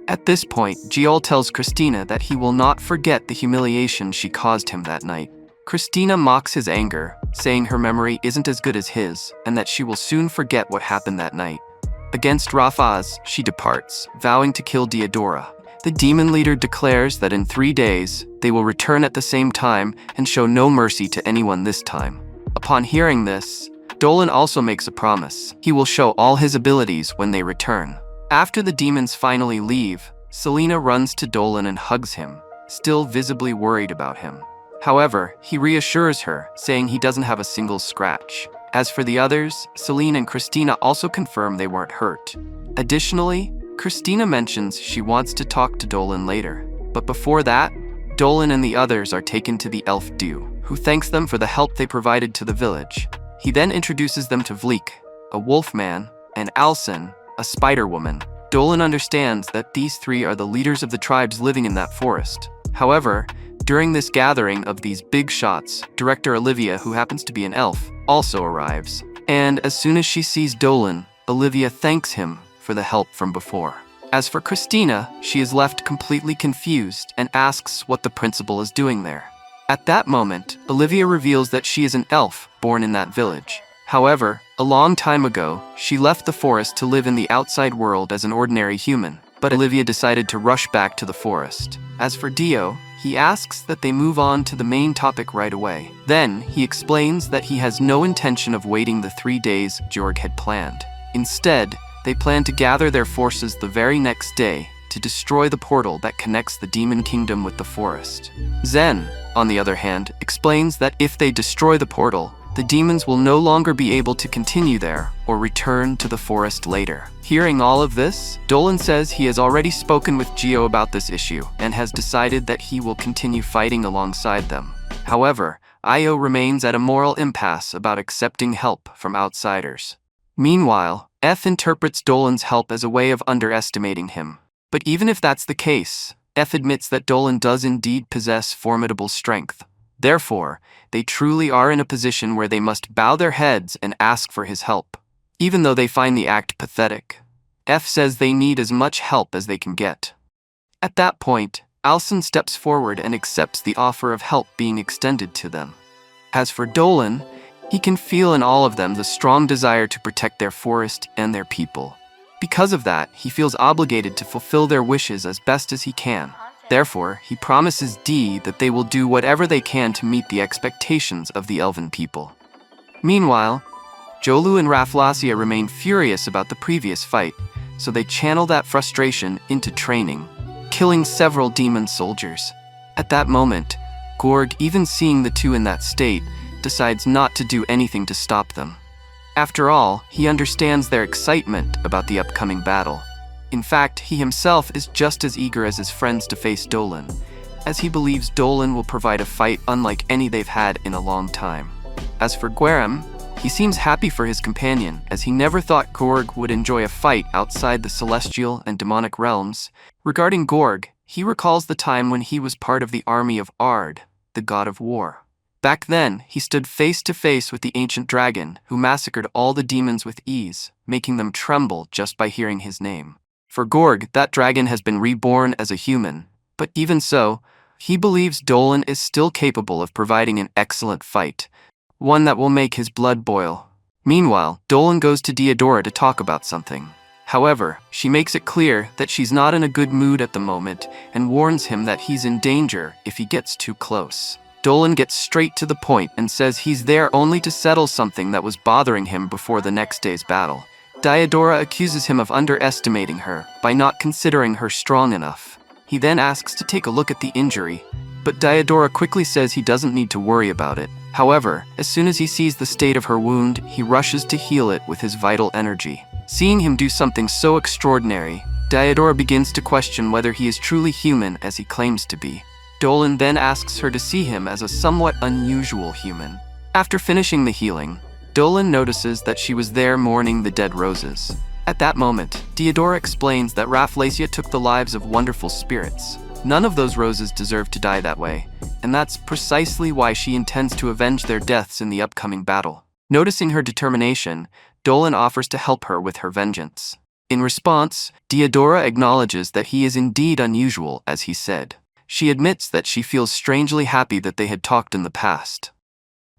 At this point, Jiol tells Christina that he will not forget the humiliation she caused him that night. Christina mocks his anger, saying her memory isn't as good as his, and that she will soon forget what happened that night. Against Rafaz, she departs, vowing to kill Diodora. The demon leader declares that in 3 days, they will return at the same time and show no mercy to anyone this time. Upon hearing this, Dolan also makes a promise. He will show all his abilities when they return. After the demons finally leave, Selena runs to Dolan and hugs him, still visibly worried about him. However, he reassures her, saying he doesn't have a single scratch. As for the others, Celine and Christina also confirm they weren't hurt. Additionally, Christina mentions she wants to talk to Dolan later. But before that, Dolan and the others are taken to the elf Dew, who thanks them for the help they provided to the village. He then introduces them to Vleek, a wolfman, and Alcyn, a spider woman. Dolan understands that these three are the leaders of the tribes living in that forest. However, during this gathering of these big shots, director Olivia, who happens to be an elf, also arrives. And as soon as she sees Dolan, Olivia thanks him for the help from before. As for Christina, she is left completely confused and asks what the principal is doing there. At that moment, Olivia reveals that she is an elf born in that village. However, a long time ago, she left the forest to live in the outside world as an ordinary human, but Olivia decided to rush back to the forest. As for Dio, he asks that they move on to the main topic right away. Then, he explains that he has no intention of waiting the 3 days Jorg had planned. Instead, they plan to gather their forces the very next day to destroy the portal that connects the demon kingdom with the forest. Zen, on the other hand, explains that if they destroy the portal, the demons will no longer be able to continue there or return to the forest later. Hearing all of this, Dolan says he has already spoken with Gio about this issue and has decided that he will continue fighting alongside them. However, Io remains at a moral impasse about accepting help from outsiders. Meanwhile, F interprets Dolan's help as a way of underestimating him. But even if that's the case, F admits that Dolan does indeed possess formidable strength. Therefore, they truly are in a position where they must bow their heads and ask for his help. Even though they find the act pathetic, F says they need as much help as they can get. At that point, Alcyn steps forward and accepts the offer of help being extended to them. As for Dolan, he can feel in all of them the strong desire to protect their forest and their people. Because of that, he feels obligated to fulfill their wishes as best as he can. Therefore, he promises D that they will do whatever they can to meet the expectations of the elven people. Meanwhile, Jolu and Rafflesia remain furious about the previous fight, so they channel that frustration into training, killing several demon soldiers. At that moment, Gorg, even seeing the two in that state, decides not to do anything to stop them. After all, he understands their excitement about the upcoming battle. In fact, he himself is just as eager as his friends to face Dolan, as he believes Dolan will provide a fight unlike any they've had in a long time. As for Gueram, he seems happy for his companion, as he never thought Gorg would enjoy a fight outside the celestial and demonic realms. Regarding Gorg, he recalls the time when he was part of the army of Ard, the god of war. Back then, he stood face to face with the ancient dragon, who massacred all the demons with ease, making them tremble just by hearing his name. For Gorg, that dragon has been reborn as a human, but even so, he believes Dolan is still capable of providing an excellent fight, one that will make his blood boil. Meanwhile, Dolan goes to Diodora to talk about something. However, she makes it clear that she's not in a good mood at the moment and warns him that he's in danger if he gets too close. Dolan gets straight to the point and says he's there only to settle something that was bothering him before the next day's battle. Diodora accuses him of underestimating her by not considering her strong enough. He then asks to take a look at the injury, but Diodora quickly says he doesn't need to worry about it. However, as soon as he sees the state of her wound, he rushes to heal it with his vital energy. Seeing him do something so extraordinary, Diodora begins to question whether he is truly human as he claims to be. Dolan then asks her to see him as a somewhat unusual human. After finishing the healing, Dolan notices that she was there mourning the dead roses. At that moment, Diodora explains that Rafflesia took the lives of wonderful spirits. None of those roses deserve to die that way, and that's precisely why she intends to avenge their deaths in the upcoming battle. Noticing her determination, Dolan offers to help her with her vengeance. In response, Diodora acknowledges that he is indeed unusual, as he said. She admits that she feels strangely happy that they had talked in the past.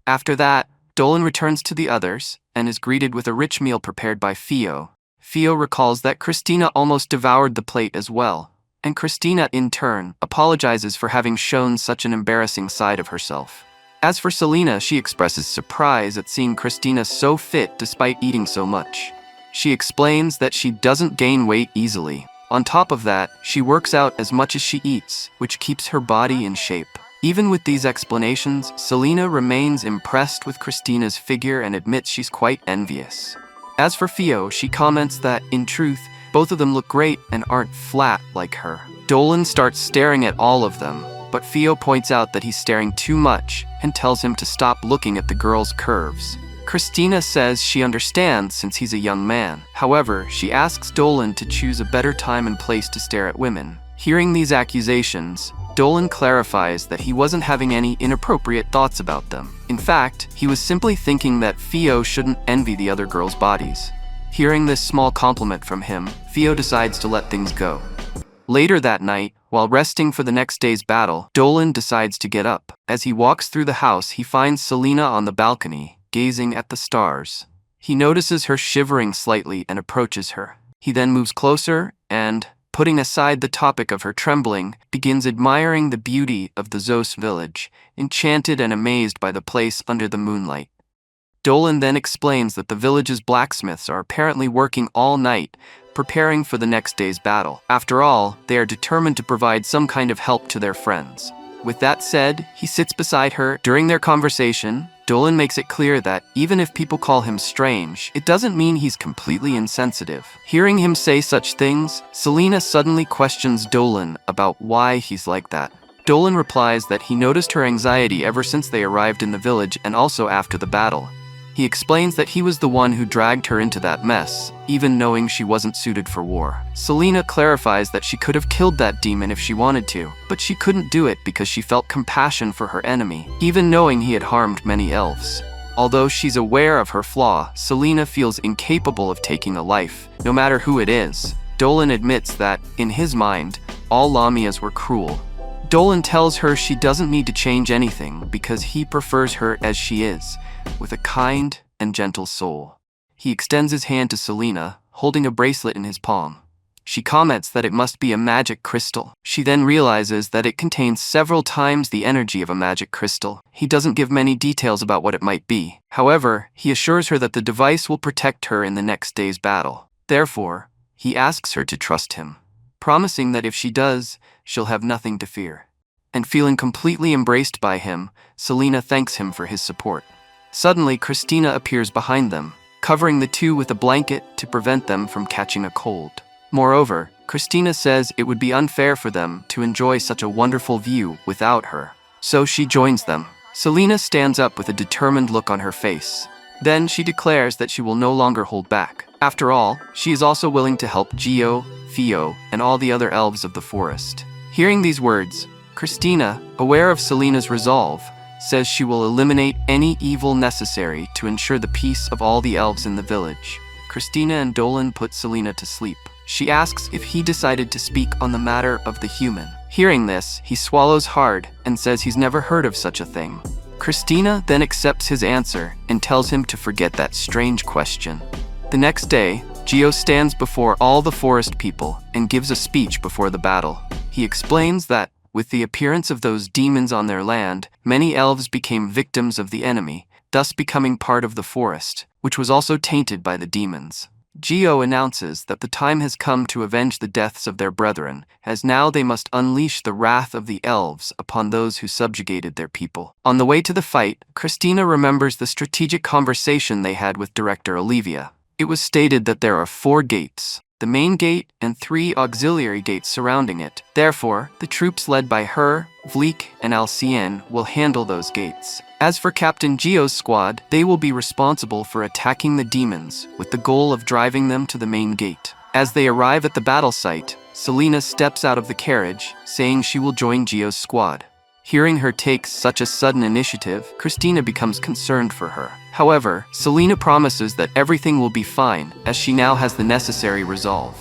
After that, Dolan returns to the others and is greeted with a rich meal prepared by Fio. Fio recalls that Christina almost devoured the plate as well, and Christina, in turn, apologizes for having shown such an embarrassing side of herself. As for Selena, she expresses surprise at seeing Christina so fit despite eating so much. She explains that she doesn't gain weight easily. On top of that, she works out as much as she eats, which keeps her body in shape. Even with these explanations, Selena remains impressed with Christina's figure and admits she's quite envious. As for Fio, she comments that, in truth, both of them look great and aren't flat like her. Dolan starts staring at all of them, but Fio points out that he's staring too much and tells him to stop looking at the girl's curves. Christina says she understands since he's a young man. However, she asks Dolan to choose a better time and place to stare at women. Hearing these accusations, Dolan clarifies that he wasn't having any inappropriate thoughts about them. In fact, he was simply thinking that Fio shouldn't envy the other girls' bodies. Hearing this small compliment from him, Fio decides to let things go. Later that night, while resting for the next day's battle, Dolan decides to get up. As he walks through the house, he finds Selena on the balcony, gazing at the stars. He notices her shivering slightly and approaches her. He then moves closer and, putting aside the topic of her trembling, begins admiring the beauty of the Zos village, enchanted and amazed by the place under the moonlight. Dolan then explains that the village's blacksmiths are apparently working all night, preparing for the next day's battle. After all, they are determined to provide some kind of help to their friends. With that said, he sits beside her. During their conversation, Dolan makes it clear that even if people call him strange, it doesn't mean he's completely insensitive. Hearing him say such things, Selena suddenly questions Dolan about why he's like that. Dolan replies that he noticed her anxiety ever since they arrived in the village and also after the battle. He explains that he was the one who dragged her into that mess, even knowing she wasn't suited for war. Selena clarifies that she could have killed that demon if she wanted to, but she couldn't do it because she felt compassion for her enemy, even knowing he had harmed many elves. Although she's aware of her flaw, Selena feels incapable of taking a life, no matter who it is. Dolan admits that, in his mind, all Lamias were cruel. Dolan tells her she doesn't need to change anything because he prefers her as she is, with a kind and gentle soul. He extends his hand to Selena, holding a bracelet in his palm. She comments that it must be a magic crystal. She then realizes that it contains several times the energy of a magic crystal. He doesn't give many details about what it might be. However, he assures her that the device will protect her in the next day's battle. Therefore, he asks her to trust him, promising that if she does, she'll have nothing to fear. And feeling completely embraced by him, Selena thanks him for his support. Suddenly, Christina appears behind them, covering the two with a blanket to prevent them from catching a cold. Moreover, Christina says it would be unfair for them to enjoy such a wonderful view without her. So she joins them. Selena stands up with a determined look on her face. Then she declares that she will no longer hold back. After all, she is also willing to help Gio, Fio, and all the other elves of the forest. Hearing these words, Christina, aware of Selena's resolve, says she will eliminate any evil necessary to ensure the peace of all the elves in the village. Christina and Dolan put Selena to sleep. She asks if he decided to speak on the matter of the human. Hearing this, he swallows hard and says he's never heard of such a thing. Christina then accepts his answer and tells him to forget that strange question. The next day, Gio stands before all the forest people and gives a speech before the battle. He explains that, with the appearance of those demons on their land, many elves became victims of the enemy, thus becoming part of the forest, which was also tainted by the demons. Gio announces that the time has come to avenge the deaths of their brethren, as now they must unleash the wrath of the elves upon those who subjugated their people. On the way to the fight, Christina remembers the strategic conversation they had with director Olivia. It was stated that there are 4 gates, the main gate and 3 auxiliary gates surrounding it. Therefore, the troops led by her, Vleek, and Alcien will handle those gates. As for Captain Gio's squad, they will be responsible for attacking the demons, with the goal of driving them to the main gate. As they arrive at the battle site, Selena steps out of the carriage, saying she will join Gio's squad. Hearing her take such a sudden initiative, Christina becomes concerned for her. However, Selena promises that everything will be fine, as she now has the necessary resolve.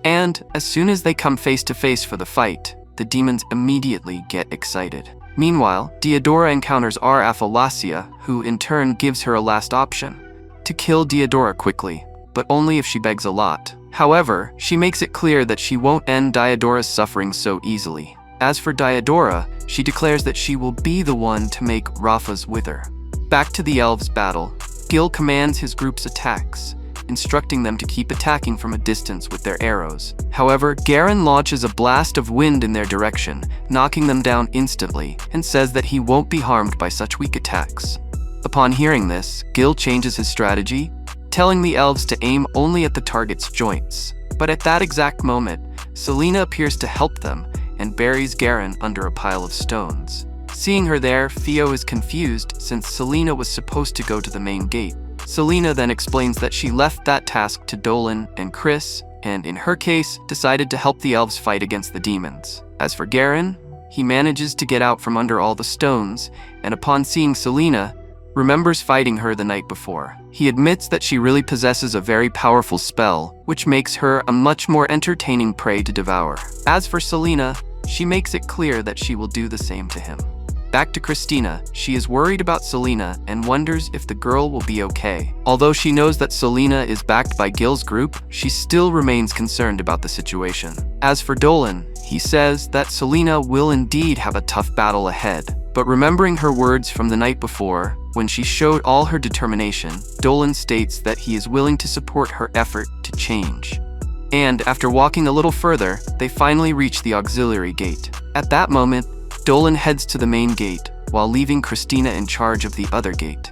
And, as soon as they come face to face for the fight, the demons immediately get excited. Meanwhile, Diodora encounters Aphalasia, who in turn gives her a last option: to kill Diodora quickly, but only if she begs a lot. However, she makes it clear that she won't end Diodora's suffering so easily. As for Diodora, she declares that she will be the one to make Rafa's wither. Back to the elves' battle, Gil commands his group's attacks, instructing them to keep attacking from a distance with their arrows. However, Garen launches a blast of wind in their direction, knocking them down instantly, and says that he won't be harmed by such weak attacks. Upon hearing this, Gil changes his strategy, telling the elves to aim only at the target's joints. But at that exact moment, Selena appears to help them and buries Garen under a pile of stones. Seeing her there, Theo is confused since Selena was supposed to go to the main gate. Selena then explains that she left that task to Dolan and Chris, and in her case, decided to help the elves fight against the demons. As for Garen, he manages to get out from under all the stones, and upon seeing Selena, remembers fighting her the night before. He admits that she really possesses a very powerful spell, which makes her a much more entertaining prey to devour. As for Selena, she makes it clear that she will do the same to him. Back to Christina, she is worried about Selena and wonders if the girl will be okay. Although she knows that Selena is backed by Gil's group, she still remains concerned about the situation. As for Dolan, he says that Selena will indeed have a tough battle ahead. But remembering her words from the night before, when she showed all her determination, Dolan states that he is willing to support her effort to change. And after walking a little further, they finally reach the auxiliary gate. At that moment, Dolan heads to the main gate, while leaving Christina in charge of the other gate.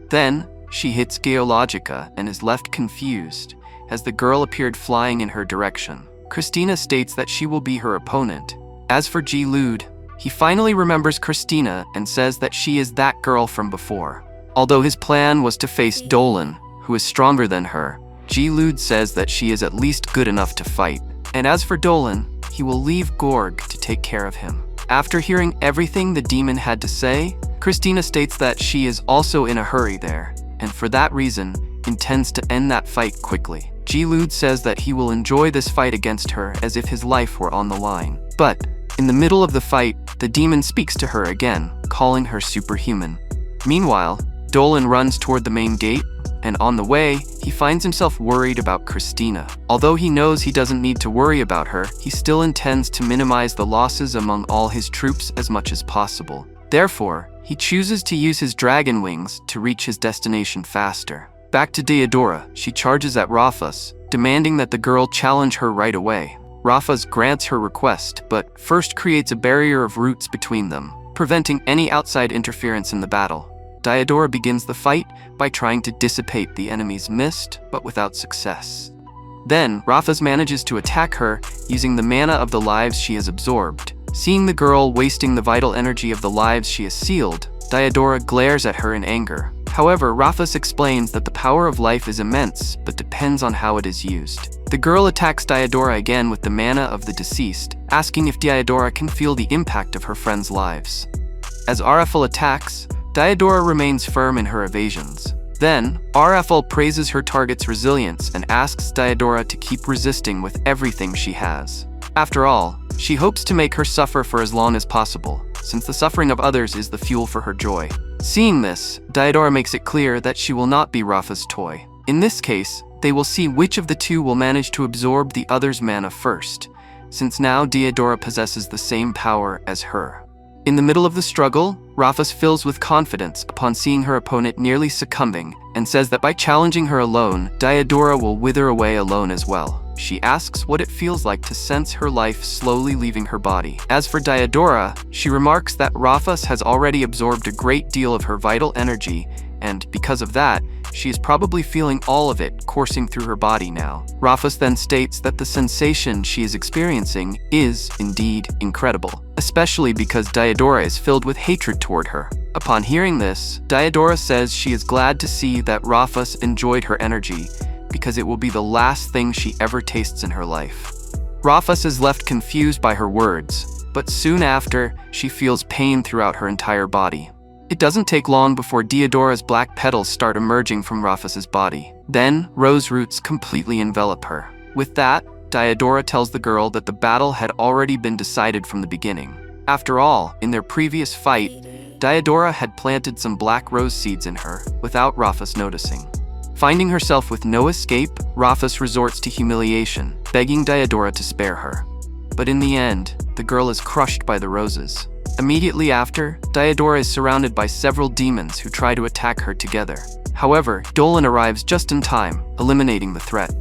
Then, she hits Geologica and is left confused, as the girl appeared flying in her direction. Christina states that she will be her opponent. As for G. Lude, he finally remembers Christina and says that she is that girl from before. Although his plan was to face Dolan, who is stronger than her, G. Lude says that she is at least good enough to fight. And as for Dolan, he will leave Gorg to take care of him. After hearing everything the demon had to say, Christina states that she is also in a hurry there, and for that reason, intends to end that fight quickly. G. Lude says that he will enjoy this fight against her as if his life were on the line. But, in the middle of the fight, the demon speaks to her again, calling her superhuman. Meanwhile, Dolan runs toward the main gate, and on the way, he finds himself worried about Christina. Although he knows he doesn't need to worry about her, he still intends to minimize the losses among all his troops as much as possible. Therefore, he chooses to use his dragon wings to reach his destination faster. Back to Diodora, she charges at Rafas, demanding that the girl challenge her right away. Rafas grants her request, but first creates a barrier of roots between them, preventing any outside interference in the battle. Diodora begins the fight by trying to dissipate the enemy's mist, but without success. Then, Rafas manages to attack her using the mana of the lives she has absorbed. Seeing the girl wasting the vital energy of the lives she has sealed, Diodora glares at her in anger. However, Rafas explains that the power of life is immense, but depends on how it is used. The girl attacks Diodora again with the mana of the deceased, asking if Diodora can feel the impact of her friends' lives. As Arafel attacks, Diodora remains firm in her evasions. Then, Arafel praises her target's resilience and asks Diodora to keep resisting with everything she has. After all, she hopes to make her suffer for as long as possible, since the suffering of others is the fuel for her joy. Seeing this, Diodora makes it clear that she will not be Rafa's toy. In this case, they will see which of the two will manage to absorb the other's mana first, since now Diodora possesses the same power as her. In the middle of the struggle, Rafa fills with confidence upon seeing her opponent nearly succumbing and says that by challenging her alone, Diodora will wither away alone as well. She asks what it feels like to sense her life slowly leaving her body. As for Diodora, she remarks that Rafa has already absorbed a great deal of her vital energy, and because of that, she is probably feeling all of it coursing through her body now. Rafa then states that the sensation she is experiencing is, indeed, incredible, especially because Diodora is filled with hatred toward her. Upon hearing this, Diodora says she is glad to see that Rafa enjoyed her energy, because it will be the last thing she ever tastes in her life. Rafa is left confused by her words, but soon after, she feels pain throughout her entire body. It doesn't take long before Diodora's black petals start emerging from Rafa's body. Then, rose roots completely envelop her. With that, Diodora tells the girl that the battle had already been decided from the beginning. After all, in their previous fight, Diodora had planted some black rose seeds in her, without Rafa noticing. Finding herself with no escape, Rafa resorts to humiliation, begging Diodora to spare her. But in the end, the girl is crushed by the roses. Immediately after, Diodora is surrounded by several demons who try to attack her together. However, Dolan arrives just in time, eliminating the threat.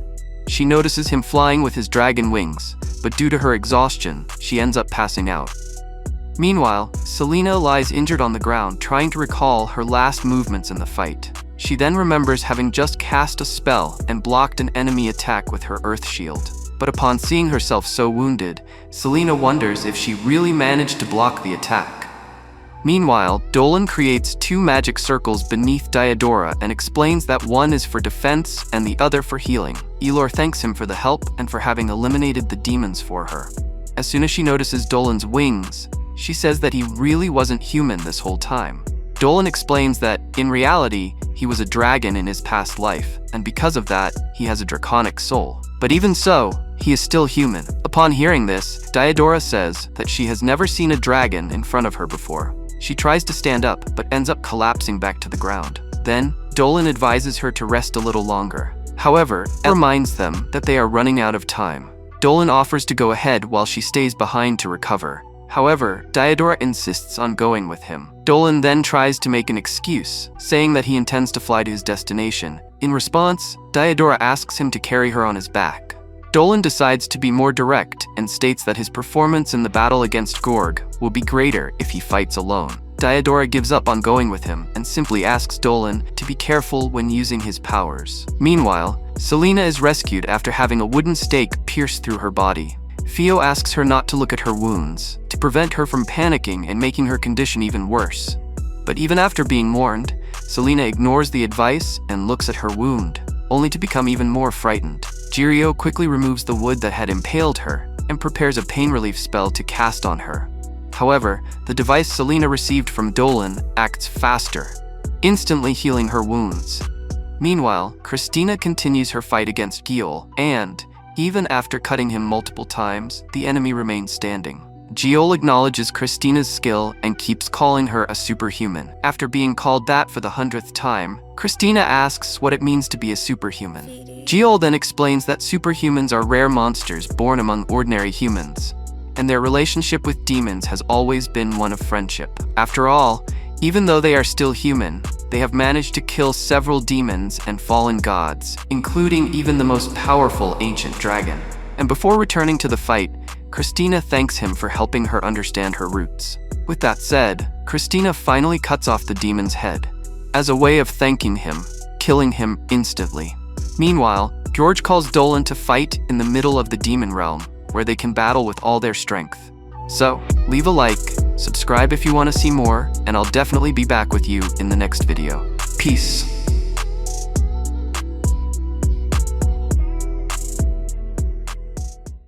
She notices him flying with his dragon wings, but due to her exhaustion, she ends up passing out. Meanwhile, Selena lies injured on the ground trying to recall her last movements in the fight. She then remembers having just cast a spell and blocked an enemy attack with her earth shield. But upon seeing herself so wounded, Selena wonders if she really managed to block the attack. Meanwhile, Dolan creates two magic circles beneath Diodora and explains that one is for defense and the other for healing. Elor thanks him for the help and for having eliminated the demons for her. As soon as she notices Dolan's wings, she says that he really wasn't human this whole time. Dolan explains that, in reality, he was a dragon in his past life, and because of that, he has a draconic soul. But even so, he is still human. Upon hearing this, Diodora says that she has never seen a dragon in front of her before. She tries to stand up, but ends up collapsing back to the ground. Then, Dolan advises her to rest a little longer. However, it reminds them that they are running out of time. Dolan offers to go ahead while she stays behind to recover. However, Diodora insists on going with him. Dolan then tries to make an excuse, saying that he intends to fly to his destination. In response, Diodora asks him to carry her on his back. Dolan decides to be more direct and states that his performance in the battle against Gorg will be greater if he fights alone. Diodora gives up on going with him and simply asks Dolan to be careful when using his powers. Meanwhile, Selena is rescued after having a wooden stake pierced through her body. Fio asks her not to look at her wounds, to prevent her from panicking and making her condition even worse. But even after being warned, Selena ignores the advice and looks at her wound, only to become even more frightened. Jirio quickly removes the wood that had impaled her and prepares a pain relief spell to cast on her. However, the device Selena received from Dolan acts faster, instantly healing her wounds. Meanwhile, Christina continues her fight against Giol, and, even after cutting him multiple times, the enemy remains standing. Giol acknowledges Christina's skill and keeps calling her a superhuman. After being called that for the 100th time, Christina asks what it means to be a superhuman. Giol then explains that superhumans are rare monsters born among ordinary humans, and their relationship with demons has always been one of friendship. After all, even though they are still human, they have managed to kill several demons and fallen gods, including even the most powerful ancient dragon. And before returning to the fight, Christina thanks him for helping her understand her roots. With that said, Christina finally cuts off the demon's head, as a way of thanking him, killing him instantly. Meanwhile, George calls Dolan to fight in the middle of the demon realm, where they can battle with all their strength. So, leave a like, subscribe if you want to see more, and I'll definitely be back with you in the next video. Peace.